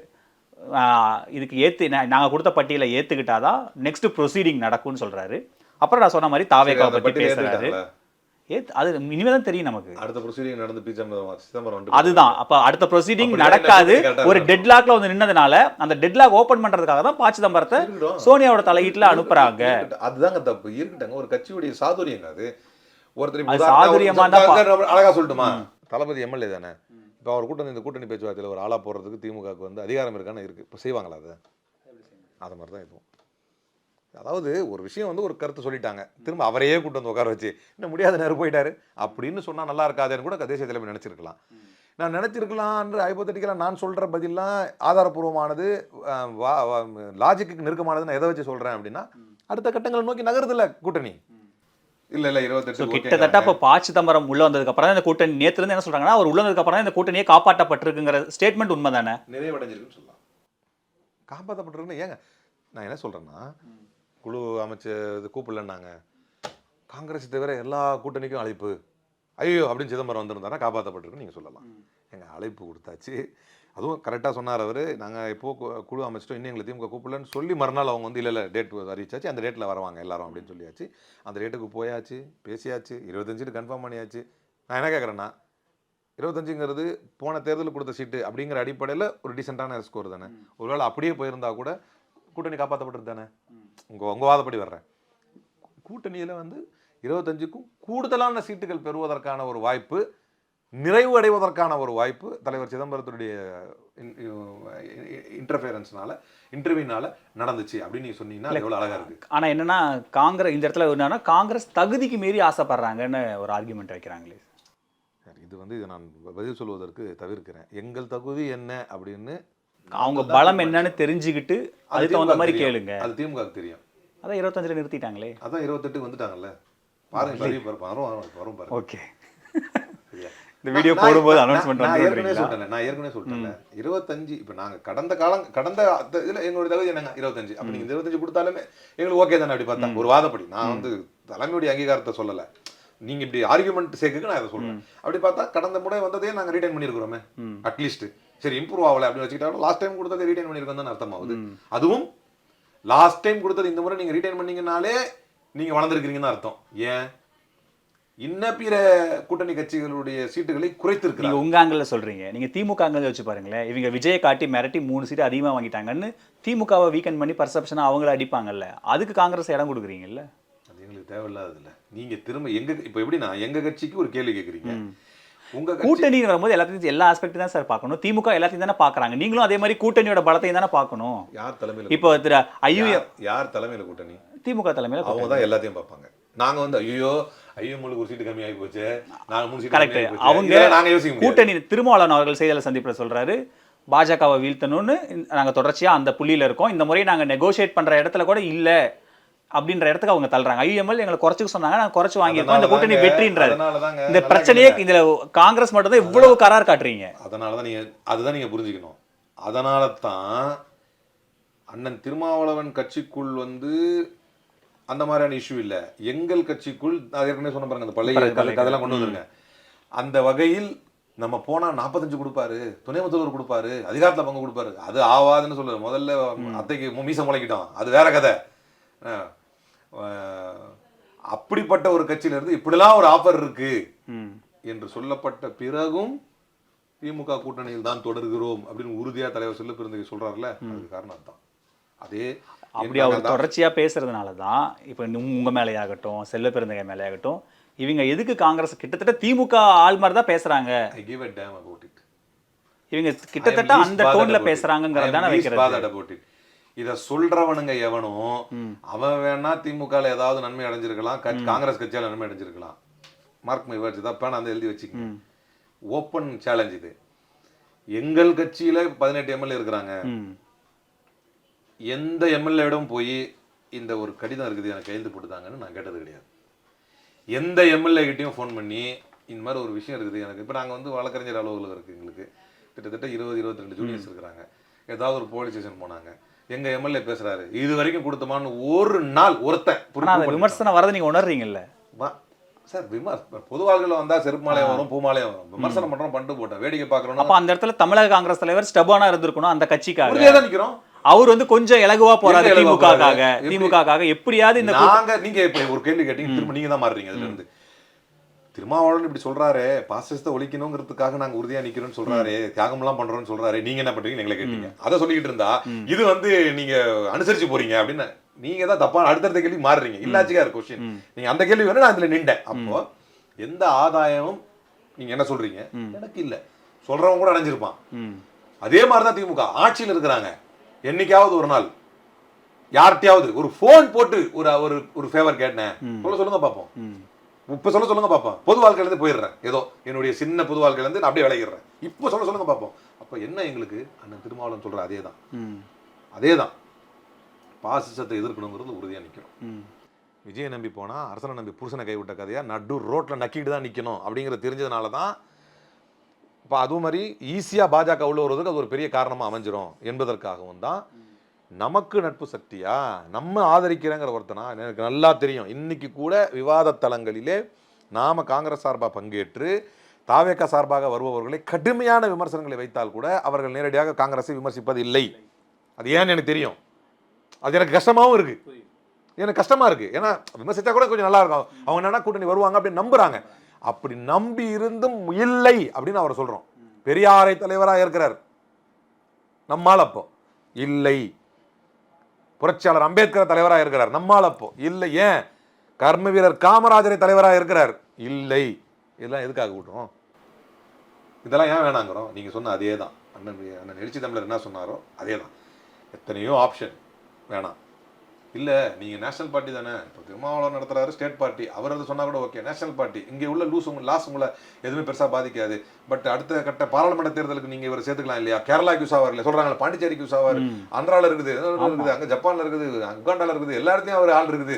இதுக்கு நாங்கள் கொடுத்த பட்டியலை ஏற்றுக்கிட்டாதான் நெக்ஸ்ட் ப்ரொசீடிங் நடக்கும்னு சொல்கிறாரு. அப்புறம் நான் சொன்ன மாதிரி தாவேக்காவை பற்றி பேசுகிறாரு. அது இனிமே தான் தெரியும் நமக்கு. அடுத்த ப்ரொசீடிங் நடந்து சிதம்பரம் அதுதான். அப்போ அடுத்த ப்ரொசீடிங் நடக்காது. ஒரு டெட்லாக்ல நின்னதுனால அந்த டெட்லாக் ஓபன் பண்றதுக்காக தான் ப. சிதம்பரத்தை சோனியாவோட தலையீட்டுல அனுப்புறாங்க. அதுதாங்க தப்பு. இருக்கட்டாங்க, ஒரு கட்சியுடைய சாதுரியங்க அது. ஒருத்தர் சாதுரியமா அழகா சொல்லட்டுமா, தளபதி எம்எல்ஏ தானே. இப்போ அவர் இந்த கூட்டணி பேச்சுவார்த்தையில் ஒரு ஆளா போடுறதுக்கு திமுகவுக்கு அதிகாரம் இருக்கான்னு இருக்கு. இப்போ செய்வாங்களா அது மாதிரி தான் இதுவும். அதாவது ஒரு விஷயம் ஒரு கருத்து சொல்லிட்டாங்க, திரும்ப அவரையே கூட்டு உட்கார வச்சு இன்னும் முடியாத நேரம் போயிட்டாரு அப்படின்னு சொன்னால் நல்லா இருக்காதுன்னு கூட தேசிய தலைமை நினச்சிருக்கலாம். நான் நினச்சிருக்கலான்ற ஹைப்போதட்டிக்கலாக நான் சொல்கிற பதிலாம் ஆதாரப்பூர்வமானது, லாஜிக்கு நெருக்கமானது. நான் எதை வச்சு சொல்கிறேன் அப்படின்னா, அடுத்த கட்டங்களை நோக்கி நகருதில்ல கூட்டணி. இல்ல 28 கிட்டத்தட்ட இப்போ ப. சிதம்பரம் உள்ள வந்ததுக்கு அப்புறம் இந்த கூட்டணி நேத்துல இருந்து என்ன சொல்றாங்கன்னா, அவர் உள்ள வந்ததுக்கு அப்புறம் இந்த கூட்டணியே காப்பாற்றப்பட்டிருக்குங்கிற ஸ்டேட்மெண்ட் உண்மைதானே? நிறைவடைஞ்சிருக்குன்னு சொல்லலாம். காப்பாற்றப்பட்டிருக்குன்னு ஏங்க நான் என்ன சொல்றேன்னா, குழு அமைச்சு கூப்பிடலன்னாங்க, காங்கிரஸ் தவிர எல்லா கூட்டணிக்கும் அழைப்பு, ஐயோ அப்படின்னு சிதம்பரம் வந்திருந்தாரா காப்பாற்றப்பட்டிருக்குன்னு நீங்கள் சொல்லலாம். எங்கள் அழைப்பு கொடுத்தாச்சு, அதுவும் கரெக்டாக சொன்னார் அவர். நாங்கள் இப்போது குழு அமைச்சிட்டோம், இன்னும் எங்களை திமுக கூப்பிடலன்னு சொல்லி மறுநாள் அவங்க இல்லை டேட் அறிவிச்சாச்சு, அந்த டேட்டில் வருவாங்க எல்லாரும் அப்படின்னு சொல்லியாச்சு. அந்த டேட்டுக்கு போயாச்சு, பேசியாச்சு, 25 கன்ஃபார்ம் பண்ணியாச்சு. நான் என்ன கேட்குறேன்னா, 25ங்கிறது போன தேர்தலில் கொடுத்த சீட்டு அப்படிங்கிற அடிப்படையில் ஒரு டீசெண்டான ஸ்கோர் தானே. ஒருவேளை அப்படியே போயிருந்தா கூட கூட்டணி காப்பாற்றப்பட்டது தானே. உங்கள் வாதப்படி வர்றேன், கூட்டணியில் 25க்கும் கூடுதலான சீட்டுகள் பெறுவதற்கான ஒரு வாய்ப்பு, நிறைவு அடைவதற்கான ஒரு வாய்ப்பு தலைவர் சிதம்பரத்துடைய இன்டர்ஃபியரன்ஸ்னால, இன்டர்வியூனால நடந்துச்சு அப்படின்னு நீங்க சொன்னீங்கன்னா எவ்வளவு அழகா இருக்கு. ஆனா என்னன்னா, காங்கிரஸ் இந்த இடத்துல என்னன்னா, காங்கிரஸ் தகுதிக்கு மீறி ஆசைப்படுறாங்கன்னு ஒரு ஆர்குமெண்ட் வைக்கிறாங்களே. இது இதை நான் பதில் சொல்வதற்கு தவிர்க்கிறேன். எங்கள் தகுதி என்ன அப்படின்னு அவங்க பலம் என்னன்னு தெரிஞ்சுக்கிட்டு அதுக்கு தகுந்த மாதிரி கேளுங்க. அது திமுகவுக்கு தெரியும். அதான் 25 நிறுத்திட்டாங்களே. அதான் 28 வந்துட்டாங்கல்ல. பாருங்க வரும் பாருங்க. ஓகே. இந்த வீடியோ போடும்போது அனௌன்ஸ்மென்ட் நான் ஏற்கனவே சொல்லிட்டேன் 25. இப்போ நாங்க கடந்த இதுல எங்களுடைய தகுதி என்னங்க 25. அப்ப நீங்க 25 கொடுத்தாலுமே எங்களுக்கு ஓகே தானே. அப்படி பார்த்தா ஒரு வாதப்படி நான் வந்து தலைமையுடைய அங்கீகாரத்தை சொல்லல, நீங்க இப்படி ஆர்குமெண்ட் சேர்க்க நான் அதை சொல்றேன். அப்படி பார்த்தா கடந்த முறை வந்ததே நாங்க ரீடைன் பண்ணிருக்கிறோமே அட்லீஸ்ட். சரி இம்ப்ரூவ் ஆகல அப்படின்னு வச்சுக்கிட்டாலும் லாஸ்ட் டைம் கொடுத்ததை ரீடைன் பண்ணிருக்கோம் தான் அர்த்தம் ஆகுது. அதுவும் லாஸ்ட் டைம் கொடுத்தது இந்த முறை நீங்க ரீடைன் பண்ணீங்கனாலே நீங்க வளர்ந்துருக்கீங்கன்னு அர்த்தம். ஏன் இன்ன பிற கூட்டணி கட்சிகளுடைய சீட்டுகளை குறைத்திருக்கு. நீங்க உங்க ஆங்கிள் சொல்றீங்க, நீங்க திமுக ஆங்கிள் வச்சு பாருங்களேன். இவங்க விஜயை காட்டி மிரட்டி 3 சீட்டு அதிகமா வாங்கிட்டாங்கன்னு திமுகவை வீக்கெண்ட் பண்ணி பர்செப்ஷனா அவங்கள அடிப்பாங்கல்ல, அதுக்கு காங்கிரஸ் இடம் கொடுக்குறீங்கல்ல. அது எங்களுக்கு தேவையில்லாதது இல்லை. நீங்க திரும்ப இப்போ எப்படின்னா எங்க கட்சிக்கு ஒரு கேள்வி கேட்குறீங்க. உங்க கூட்டணி வரும்போது எல்லாத்தையும் எல்லா ஆஸ்பெக்ட் தான் சார் பார்க்கணும். திமுக எல்லாத்தையும் தானே பார்க்குறாங்க, நீங்களும் அதே மாதிரி கூட்டணியோட பலத்தையும் தானே பார்க்கணும். யார் தலைமையில் இப்போ யார் தலைமையில் கூட்டணி? திமுக தலைமையில் அவங்க தான் எல்லாத்தையும் பார்ப்பாங்க. நாங்க வந்து ஐயோ உங்களுக்கு ஒரு சீட்டு கம்மியாகி போச்சு, நாங்கள் 3 சீட்டு கரெக்ட். அவங்க கூட்டணி திருமாவளவன் அவர்கள் செய்தியாளர் சந்திப்பில் சொல்றாரு, பாஜகவை வீழ்த்தணும்னு நாங்க தொடர்ச்சியா அந்த புள்ளியில இருக்கோம், இந்த முறை நாங்க நெகோசியேட் பண்ற இடத்துல கூட இல்ல அப்படின்ற இடத்துக்கு அவங்க தள்ளுறாங்க. ஐஎம்எல் எங்களை குறைச்சுக்க சொன்னாங்க, நாங்க குறைச்சு வாங்கியிருக்கோம், இந்த கூட்டணி வெற்றின்றாரு. இந்த பிரச்சனையே இதுல காங்கிரஸ் மட்டும் தான் இவ்வளவு கரார் காட்டுறீங்க. அதுதான் நீங்க புரிஞ்சுக்கணும். அதனால தான் அண்ணன் திருமாவளவன் கட்சிக்குள் வந்து அந்த மாதிரியான இஷ்யூ இல்லை. எங்கள் கட்சிக்குள் ஏற்கனவே சொன்ன பாருங்க, அந்த பழைய அதெல்லாம் கொண்டு வந்துருங்க. அந்த வகையில் நம்ம போனா 45 கொடுப்பாரு, துணை முதல்வர் கொடுப்பாரு, அதிகாரத்தில் பங்கு கொடுப்பாரு, அது ஆவாதுன்னு சொல்லுது. முதல்ல அத்தைக்கு மீச முளைக்கிட்டோம், அது வேற கதை. அப்படிப்பட்ட ஒரு கட்சியில இருந்து இப்படிலாம் ஒரு ஆஃபர் இருக்கு என்று சொல்லப்பட்ட பிறகும் திமுக கூட்டணியில் தான் தொடர்கிறோம் அப்படின்னு உறுதியா தலைவர் செல்ல பிறந்தகை சொல்றாருல, அதுக்கு காரணம் தான். அதே அப்படி அவர் தொடர்ச்சியா பேசுறதுனால தான் இப்போ உங்க மேலேயாகட்டும் செல்ல பிறந்தகை மேலேயாகட்டும் இவங்க எதுக்கு காங்கிரஸ் கிட்டத்தட்ட திமுக ஆள் மாதிரி தான் பேசுறாங்க. இவங்க கிட்டத்தட்ட அந்த டோன்ல பேசுறாங்கங்கறதான வைக்கிறது. இத சொல்றவனுங்க எவனும் அவன் வேணா திமுகல ஏதாவது நன்மை அடைஞ்சிருக்கலாம், காங்கிரஸ் கட்சியால நன்மை அடைஞ்சிருக்கலாம். மார்க் மை வேர்ட்ஸ் தான் பேன் அந்த எழுதி வச்சுக்கங்க. ஓப்பன் சேலஞ்ச் இது. எங்கள் கட்சியில 18 எம்எல்ஏ இருக்கிறாங்க. எந்த எம்எல்ஏடும் போய் இந்த ஒரு கடிதம் இருக்குது எனக்கு கையெழுத்து போட்டுதாங்கன்னு நான் கேட்டது கிடையாது. எந்த எம்எல்ஏ கிட்டையும் ஃபோன் பண்ணி இந்த மாதிரி ஒரு விஷயம் இருக்குது எனக்கு. இப்போ நாங்கள் வந்து வழக்கறிஞர் அலுவலகம் இருக்குது, எங்களுக்கு கிட்டத்தட்ட 20-22 ஜூனியர்ஸ் இருக்கிறாங்க. ஏதாவது ஒரு போலீஸ் ஸ்டேஷன் போனாங்க, எங்க எம்எல்ஏ பேசுறாரு, இது வரைக்கும் கொடுத்தமான்னு ஒரு நாள் ஒருத்தன் விமர்சனம் வரது நீங்க உணர்றீங்கல்ல சார்? பொது வாழ்க்கையில வந்தா செருப்பு மாலையம் வரும், பூ மாலையம் வரும். விமர்சனம் பண்றோம், பண்ணிட்டு போட்டோம், வேடிக்கை பாக்குறோம். அப்ப அந்த இடத்துல தமிழக காங்கிரஸ் தலைவர் ஸ்டெபானா இருந்திருக்கணும். அந்த கட்சிக்காக தான் நிக்கிறோம். அவர் வந்து கொஞ்சம் இலகுவா போறாரு திமுக எப்படியாவது இந்த நீங்க இப்ப ஒரு கேள்வி கேட்டீங்க, திரும்ப நீங்க தான் மாறுறீங்க அதுல இருந்து. திருமாவளவன் இப்படி சொல்றாரு, பாசிசத்தை ஒழிக்கணுங்கிறதுக்காக நாங்க உறுதியா நிக்கிறோம்னு சொல்றாரு, தியாகம் எல்லாம் பண்றோம்னு சொல்றாரு, நீங்க என்ன பண்றீங்க எங்களை கேட்டீங்க. அதை சொல்லிக்கிட்டு இருந்தா இது வந்து நீங்க அனுசரிச்சு போறீங்க அப்படின்னு நீங்க தான் தப்பா அடுத்தடுத்த கேள்வி மாறுறீங்க. இல்லாச்சிக்கா இருக்கு கொஸ்டின். நீங்க அந்த கேள்வி வேணும், நான் அதுல நின்றேன். அப்போ எந்த ஆதாயமும் நீங்க என்ன சொல்றீங்க எனக்கு இல்ல, சொல்றவங்க கூட அடைஞ்சிருப்பான். அதே மாதிரிதான் திமுக ஆட்சியில் இருக்கிறாங்க. என்னைக்காவது ஒரு நாள் யார்கிட்டயாவது ஒரு போன் போட்டு ஒரு ஃபேவர் கேட்டேன் சொல்லுங்க பாப்போம். இப்ப சொல்லுங்க பாப்போம். பொது வாழ்க்கையில இருந்து போயிடுறேன், ஏதோ என்னுடைய சின்ன பொது வாழ்க்கையில இருந்து நான் அப்படியே விளையிடுறேன். இப்ப சொல்லுங்க பாப்போம். அப்ப என்ன எங்களுக்கு அண்ணன் திருமாவளவன் சொல்ற அதேதான் பாசிசத்தை எதிர்க்கணுங்கிறது உறுதியா நிக்கணும். விஜயை நம்பி போனா அரசனை நம்பி புருஷனை கைவிட்ட கதையா நடு ரோட்ல நக்கிட்டு தான் நிக்கணும் அப்படிங்கிற தெரிஞ்சதுனாலதான் இப்போ அதுவும் மாதிரி ஈஸியாக பாஜக உள்ள வருவதுக்கு அது ஒரு பெரிய காரணமாக அமைஞ்சிரும் என்பதற்காகவும் தான் நமக்கு நட்பு சக்தியா நம்ம ஆதரிக்கிறேங்கிற ஒருத்தனா எனக்கு நல்லா தெரியும். இன்னைக்கு கூட விவாத தளங்களிலே நாம காங்கிரஸ் சார்பாக பங்கேற்று தாவேக சார்பாக வருபவர்களை கடுமையான விமர்சனங்களை வைத்தால் கூட அவர்கள் நேரடியாக காங்கிரஸை விமர்சிப்பது இல்லை. அது ஏன்னு எனக்கு தெரியும். அது எனக்கு கஷ்டமாகவும் இருக்கு, எனக்கு கஷ்டமா இருக்கு. ஏன்னா விமர்சித்தா கூட கொஞ்சம் நல்லா இருக்கும், அவங்க என்னன்னா கூட்டணி வருவாங்க அப்படின்னு நம்புறாங்க. அப்படி நம்பி இருந்தும் இல்லை அப்படின்னு அவர் சொல்றோம். பெரியாரை தலைவராக இருக்கிறார் நம்மால், அப்போ இல்லை. புரட்சியாளர் அம்பேத்கர் தலைவராக இருக்கிறார் நம்மால், அப்போ இல்லை. ஏன் கர்ம வீரர் காமராஜரை தலைவராக இருக்கிறார் இல்லை. இதெல்லாம் எதுக்காக கூட்டுறோம்? இதெல்லாம் ஏன் வேணாங்கிறோம்? நீங்க சொன்ன அதே தான். அண்ணன் எழுச்சி தமிழர் என்ன சொன்னாரோ அதே தான். எத்தனையோ ஆப்ஷன் வேணாம், இல்லை நீங்கள் நேஷனல் பார்ட்டி தானே, இப்போ திருமாவளவன் நடத்துறாரு ஸ்டேட் பார்ட்டி, அவர் அதை சொன்னால் கூட ஓகே, நேஷனல் பார்ட்டி இங்கே உள்ள லாஸ் உங்களை எதுவுமே பெருசாக பாதிக்காது. பட் அடுத்த கட்ட பாராளுமன்ற தேர்தலுக்கு நீங்கள் இவர் சேர்த்துக்கலாம் இல்லையா? கேரளாக்கு யூஸ் ஆவார் இல்லையா சொல்கிறாங்க, பாண்டிச்சேரிக்கு யூஸ் ஆவார், ஆந்திராவில் இருக்குது, அங்கே ஜப்பானில் இருக்குது, உகாண்டாவில் இருக்குது, எல்லா இடத்துலையும் அவர் ஆள் இருக்குது,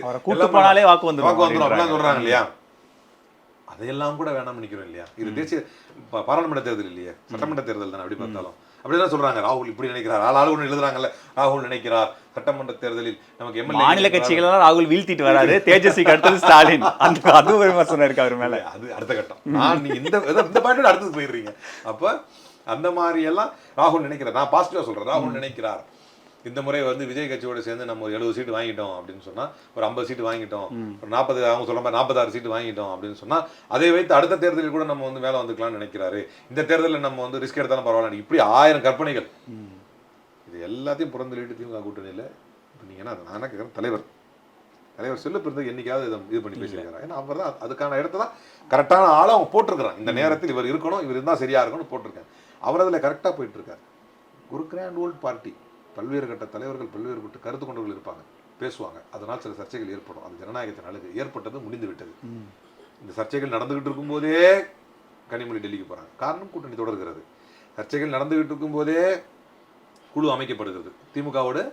வாக்கு வந்துடும் அப்படிலாம் சொல்கிறாங்க இல்லையா? அதையெல்லாம் கூட வேணாம்னு நினைக்கிறோம் இல்லையா? இது தேசிய பாராளுமன்ற தேர்தல் இல்லையா, சட்டமன்ற தேர்தல் தானே. அப்படி பார்த்தாலும் அப்படிதான் சொல்றாங்க. ராகுல் இப்படி நினைக்கிறார், ஆள் ஒன்று எழுதுறாங்கல்ல, ராகுல் நினைக்கிறார் சட்டமன்ற தேர்தலில் நமக்கு மாநில கட்சிகளெல்லாம் ராகுல் வீழ்த்திட்டு வராரு, தேஜஸ்விக்கு அடுத்தது ஸ்டாலின், அந்த அது ஒரு விமர்சனம் இருக்கு அவர் மேல. அது அடுத்த கட்டம். நீ இந்த பாயிண்ட் அடுத்தது போயிடுறீங்க. அப்ப அந்த மாதிரி எல்லாம் ராகுல் நினைக்கிறார். நான் பாசிட்டிவா சொல்றேன், ராகுல் நினைக்கிறார் இந்த முறை வந்து விஜய் கட்சியோட சேர்ந்து நம்ம ஒரு 70 சீட்டு வாங்கிட்டோம் அப்படின்னு சொன்னா, ஒரு 50 சீட்டு வாங்கிட்டோம், ஒரு 40, அவங்க சொல்ற மாதிரி 46 சீட்டு வாங்கிட்டோம் அப்படின்னு சொன்னா, அதை வைத்து அடுத்த தேர்தலில் கூட நம்ம வந்து மேலே வந்துக்கலாம்னு நினைக்கிறாரு. இந்த தேர்தலில் நம்ம வந்து ரிஸ்க் எடுத்தாலும் பரவாயில்ல. இப்படி 1000 கற்பனைகள். இது எல்லாத்தையும் புறந்தள்ளிட்டு திமுக கூட்டணியில் இப்போ நீங்கள் என்ன, நான் என்ன கேட்குறேன், தலைவர் செல்ல பிறந்தது என்னைக்காவது இது பண்ணி பேசியிருக்காரு. ஏன்னா அவர் தான் அதுக்கான இடத்த தான் கரெக்டான ஆளை அவங்க போட்டிருக்கிறாங்க. இந்த நேரத்தில் இவர் இருக்கணும், இவர் இருந்தால் சரியா இருக்கணும்னு போட்டிருக்காங்க. அவர் அதில் கரெக்டாக போயிட்டு இருக்காரு. ஒரு கிராண்ட் ஓல்டு பார்ட்டி, பல்வேறு கட்ட தலைவர்கள், பல்வேறு கட்ட கருத்து கொண்டவர்கள் இருப்பாங்க, பேசுவாங்க. அதனால் சில சர்ச்சைகள் ஏற்படும். அது ஜனநாயகத்தின் அழகு. ஏற்பட்டது, முடிந்து விட்டது. இந்த சர்ச்சைகள் நடந்துகிட்டு இருக்கும்போதே கனிமொழி டெல்லிக்கு போகிறாங்க. காரணம், கூட்டணி தொடர்கிறது. சர்ச்சைகள் நடந்துகிட்டு இருக்கும்போதே குழு அமைக்கப்படுகிறது. திமுகவோடு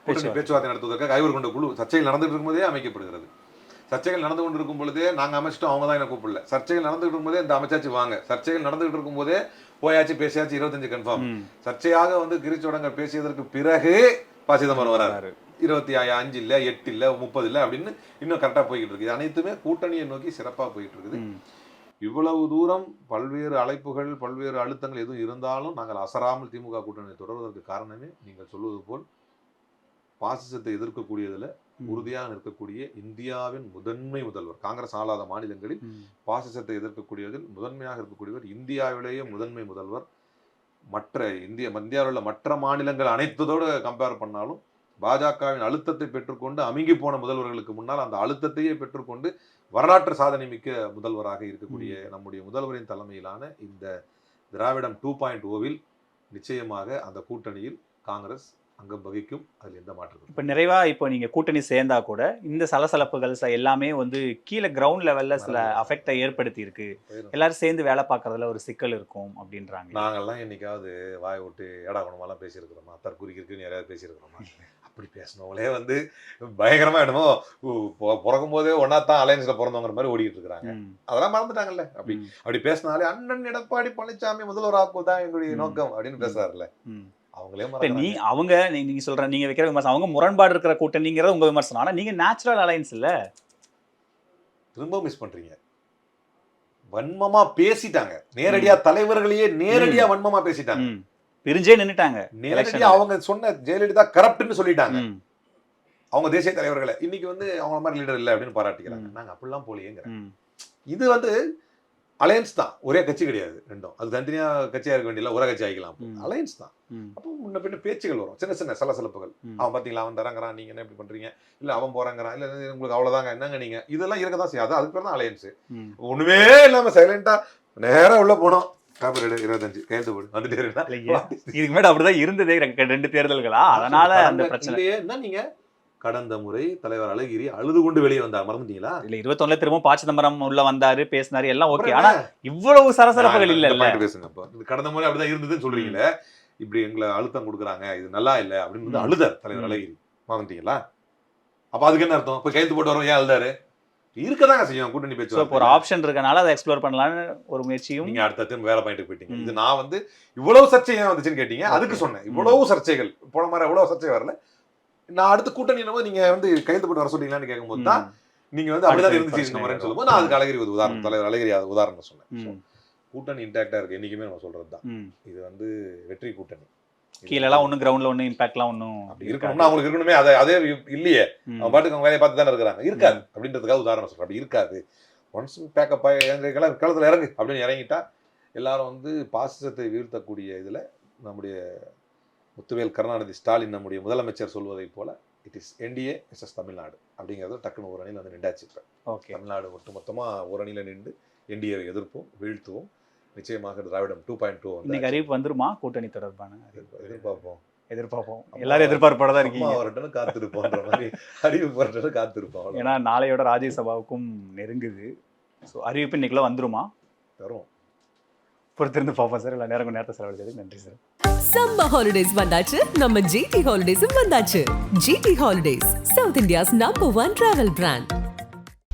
கூட்டணி பேச்சுவார்த்தை நடத்துவதற்காக ஐவர் கொண்ட குழு சர்ச்சைகள் நடந்துகிட்டு இருக்கும்போதே அமைக்கப்படுகிறது. சர்ச்சைகள் நடந்து கொண்டு இருக்கும் பொழுதே நாங்கள் அமைச்சிட்டோம், அவங்க தான் என்ன கூப்பிடல. சர்ச்சைகள் நடந்துகிட்டு இருக்கும்போதே இந்த அமைச்சாச்சு வாங்க. சர்ச்சைகள் நடந்துகிட்டு இருக்கும்போதே போயாச்சு, பேசியாச்சு, 25 கன்ஃபார்ம். சர்ச்சையாக வந்து கிரிச்சோடங்கள் பேசியதற்கு பிறகு ப. சிதம்பரம் வராரு. 25 இல்லை, 8 இல்லை, 30 இல்லை அப்படின்னு இன்னும் கரெக்டாக போய்கிட்டு இருக்குது. அனைத்துமே கூட்டணியை நோக்கி சிறப்பாக போயிட்டு இருக்குது. இவ்வளவு தூரம் பல்வேறு அழைப்புகள், பல்வேறு அழுத்தங்கள் எதுவும் இருந்தாலும் நாங்கள் அசராமல் திமுக கூட்டணியை தொடர்வதற்கு காரணமே நீங்கள் சொல்வது போல் பாசிசத்தை எதிர்க்கக்கூடியதில் உறுதியாக நிற்கக்கூடிய இந்தியாவின் முதன்மை முதல்வர். காங்கிரஸ் ஆளாத மாநிலங்களில் பாசிசத்தை எதிர்க்கக்கூடியதில் முதன்மையாக இருக்கக்கூடியவர், இந்தியாவிலேயே முதன்மை முதல்வர். இந்தியாவில் உள்ள மற்ற மாநிலங்கள் அனைத்ததோடு கம்பேர் பண்ணாலும் பாஜகவின் அழுத்தத்தை பெற்றுக்கொண்டு அமுங்கி போன முதல்வர்களுக்கு முன்னால் அந்த அழுத்தத்தையே பெற்றுக்கொண்டு வரலாற்று சாதனை மிக்க முதல்வராக இருக்கக்கூடிய நம்முடைய முதல்வரின் தலைமையிலான இந்த திராவிடம் 2.0வில் நிச்சயமாக அந்த கூட்டணியில் காங்கிரஸ் அங்கம் வகிக்கும். அதில் எந்த மாற்றம். இப்போ நிறைவாக இப்போ நீங்கள் கூட்டணி சேர்ந்தா கூட இந்த சலசலப்புகள் எல்லாமே வந்து கீழே கிரவுண்ட் லெவலில் சில அஃபெக்டை ஏற்படுத்தி இருக்கு. எல்லாரும் சேர்ந்து வேலை பார்க்கறதுல ஒரு சிக்கல் இருக்கும் அப்படின்றாங்க. நாங்கள்லாம் என்னைக்காவது வாய் விட்டு ஏடா குணமாலாம் பேசியிருக்கிறோமா, தற்குறிக்கு இருக்குன்னு யாராவது பேசியிருக்கிறோமா? அப்படி பேசினவங்களே வந்து பயங்கரமா என்னமோ பிறக்கும் போதே ஒன்னாத்தான் அலையன்ஸ்ல பிறந்தவங்கிற மாதிரி ஓடிக்கிட்டு இருக்கிறாங்க. அதெல்லாம் மறந்துட்டாங்கல்ல. அப்படி பேசினாலே அண்ணன் எடப்பாடி பழனிசாமி முதல்வர் ஆக்குவதான் எங்களுடைய நோக்கம் அப்படின்னு பேசுறாருல்ல. நீங்க சொல்ற நீங்க வைக்கிற விமர்சனம் அவங்க முரண்பாடு இருக்கிற கூட்டணிங்கிறது உங்க விமர்சனம். ஆனா நீங்க நேச்சுரல் அலையன்ஸ் இல்ல, திரும்ப மிஸ் பண்றீங்க. வன்மமா பேசிட்டாங்க, நேரடியா தலைவர்களையே நேரடியா வன்மமா பேசிட்டாங்க, பிரிஞ்சே நின்னுட்டாங்க. நேரடியா அவங்க சொன்ன ஜெயலலிதா கரப்ட்னு சொல்லிட்டாங்க அவங்க தேசிய தலைவர்களை. இன்னைக்கு வந்து அவங்க மாதிரி லீடர் இல்லை அப்படின்னு பாராட்டிக்கிறாங்க. நாங்க அப்படிலாம் போலியேங்கிறேன். இது வந்து அலையன்ஸ் தான், ஒரே கட்சி கிடையாது ரெண்டும். அது தனித்தனியா கட்சியா இருக்க வேண்டிய ஒரே கட்சி ஆகிக்கலாம். அலையன்ஸ் தான். அப்போ முன்ன பின்ன பேச்சுகள் வரும், சின்ன சின்ன சலசலப்புகள். அவன் பாத்தீங்களா அவன் தராங்கிறான், நீங்க என்ன இப்படி பண்றீங்க, இல்ல அவன் போறாங்கிறான், இல்ல உங்களுக்கு அவ்வளவுதாங்க என்னங்க நீங்க, இதெல்லாம் இருக்கதான் செய்யாது. அதுக்கு பேர் தான் அலையன்ஸ். ஒண்ணுமே இல்லாம சைலண்டா நேரா உள்ள போனோம், 25 கையெழுத்து போடு வந்துட்டே இருந்தா. இதுக்கு மேல அப்படிதான் இருந்ததே 2 தேர்தல்களா. அதனால அந்த பிரச்சனை என்ன. நீங்க கடந்த முறை தலைவர் அழகிரி அழுது கொண்டு வெளியே வந்தார், மறந்துட்டீங்களா? இல்ல 21 திரும்ப ப. சிதம்பரம் உள்ள வந்தாரு, பேசினாரு, எல்லாம் ஓகே. ஆனா இவ்வளவு சரசரப்புகள் இல்ல. பேசுங்க. கடந்த முறை அப்படிதான் இருந்ததுன்னு சொல்றீங்களே, இப்படி எங்களை அழுத்தம் கொடுக்குறாங்க, இது நல்லா இல்ல அப்படின்னு அழுதார் தலைவர் அழகிரி, மறந்துட்டீங்களா? அப்ப அதுக்கு என்ன அர்த்தம்? இப்ப கையெழுத்து போட்டு வரோம், ஏன் அழுதாரு? இருக்கதாங்க செய்யும் கூட்டணி பேச்சு. ஒரு ஆப்ஷன் இருக்கனால அதை எக்ஸ்ப்ளோர் பண்ணலாம்னு ஒரு முயற்சியும். நீங்க அடுத்த வேற பாயிண்ட்டுக்கு போயிட்டீங்க. இது நான் வந்து இவ்வளவு சர்ச்சை ஏன் வந்துச்சுன்னு கேட்டீங்க, அதுக்கு சொன்னேன். இவ்வளவு சர்ச்சைகள் போன மாதிரி இவ்வளவு சர்ச்சை வரல. நான் அடுத்த கூட்டணி நீங்க வந்து கையெழுத்து போட்டு வர சொல்றீங்களான்னு கேட்கும்போது தான் நீங்க வந்து அப்படிதான் இருந்துச்சு இந்த மாதிரி சொல்லும்போது நான் அதுக்கு அழகிரி ஒரு உதாரணம், தலைவர் அழகிரி உதாரணம் சொன்னேன். கூட்டணி இன்டாக்டா இருக்கு, என்னைக்குமே நம்ம சொல்றதுதான். இது வந்து வெற்றி கூட்டணி. கீழெல்லாம் ஒன்றும் கிரவுண்ட்ல ஒன்றும் இம்பாக்ட்லாம் ஒன்றும் இருக்கணும்னா அவங்களுக்கு இருக்கணுமே, அதே இல்லையே. அவங்க பாட்டுக்கு அவங்க வேலையை பார்த்து தானே இருக்கிறாங்க. இருக்காது அப்படின்றதுக்காக உதாரணம் சொல்றேன். அப்படி இருக்காது. ஒன்ஸ் பேக்கப் களத்துல இறங்கு அப்படின்னு இறங்கிட்டா எல்லாரும் வந்து பாசிசத்தை வீழ்த்தக்கூடிய இதுல நம்முடைய முத்துவேல் கருணாநிதி ஸ்டாலின் நம்முடைய முதலமைச்சர் சொல்வதை போல it is NDA SS Tamil Nadu அப்படிங்கிறது டக்குன்னு ஒரு அணியில் வந்து நின்றாச்சு. இப்போ தமிழ்நாடு ஒட்டுமொத்தமாக ஒரு அணியில் நின்று என்டிஏவை எதிர்ப்போம், வீழ்த்துவோம். நிச்சயமாக திராவிடம் 2.0 இன்னைக்கு அறிவிப்பு வந்துருமா கூட்டணி தொடர்பான? எதிர்பார்ப்போம். எதிர்பார்ப்போம். எல்லாரும் எதிர்பார்ப்போட தான் இருக்கீங்க. வரட்டும்னு காத்திருப்போன்ற மாதிரி அறிவிப்பு வரட்டும்னு காத்திருப்போம். ஏன்னா நாளையோட ராஜ்யசபாவுக்கும் நெருங்குது. ஸோ அறிவிப்பு இன்னைக்குள்ள வந்துருமா? தரும். பொறுத்திருந்து பார்ப்போம் சார். இல்லை நேரத்தை செலவழிச்சதுக்கு நன்றி சார். சம்மர் ஹாலிடேஸ் வந்தாச்சு, நம்ம ஜிடி ஹாலிடேஸும் வந்தாச்சு. GT holidays, south India's #1 travel brand.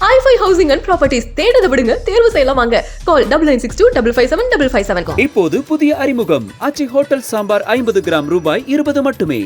i5 housing and properties தேடுத விடுங்க, தேர்வு செய்யலாம் வாங்க. கால் 9962557557. இப்போது புதிய அறிமுகம் ஆச்சி ஹோட்டல் சாம்பார் 50 கிராம் ரூபாய் 20 மட்டுமே.